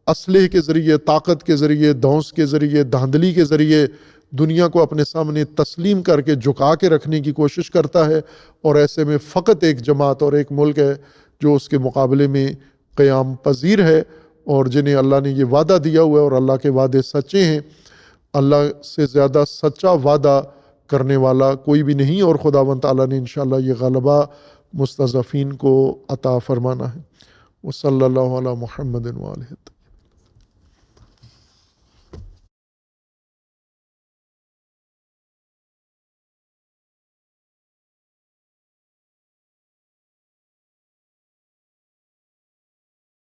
اسلحے کے ذریعے، طاقت کے ذریعے، دھونس کے ذریعے، دھاندلی کے ذریعے دنیا کو اپنے سامنے تسلیم کر کے جھکا کے رکھنے کی کوشش کرتا ہے، اور ایسے میں فقط ایک جماعت اور ایک ملک ہے جو اس کے مقابلے میں قیام پذیر ہے، اور جنہیں اللہ نے یہ وعدہ دیا ہوا ہے، اور اللہ کے وعدے سچے ہیں۔ اللہ سے زیادہ سچا وعدہ کرنے والا کوئی بھی نہیں، اور خداوند تعالیٰ نے انشاءاللہ یہ غلبہ مستضعفین کو عطا فرمانا ہے۔ وصلی اللہ علی محمد وآلہ۔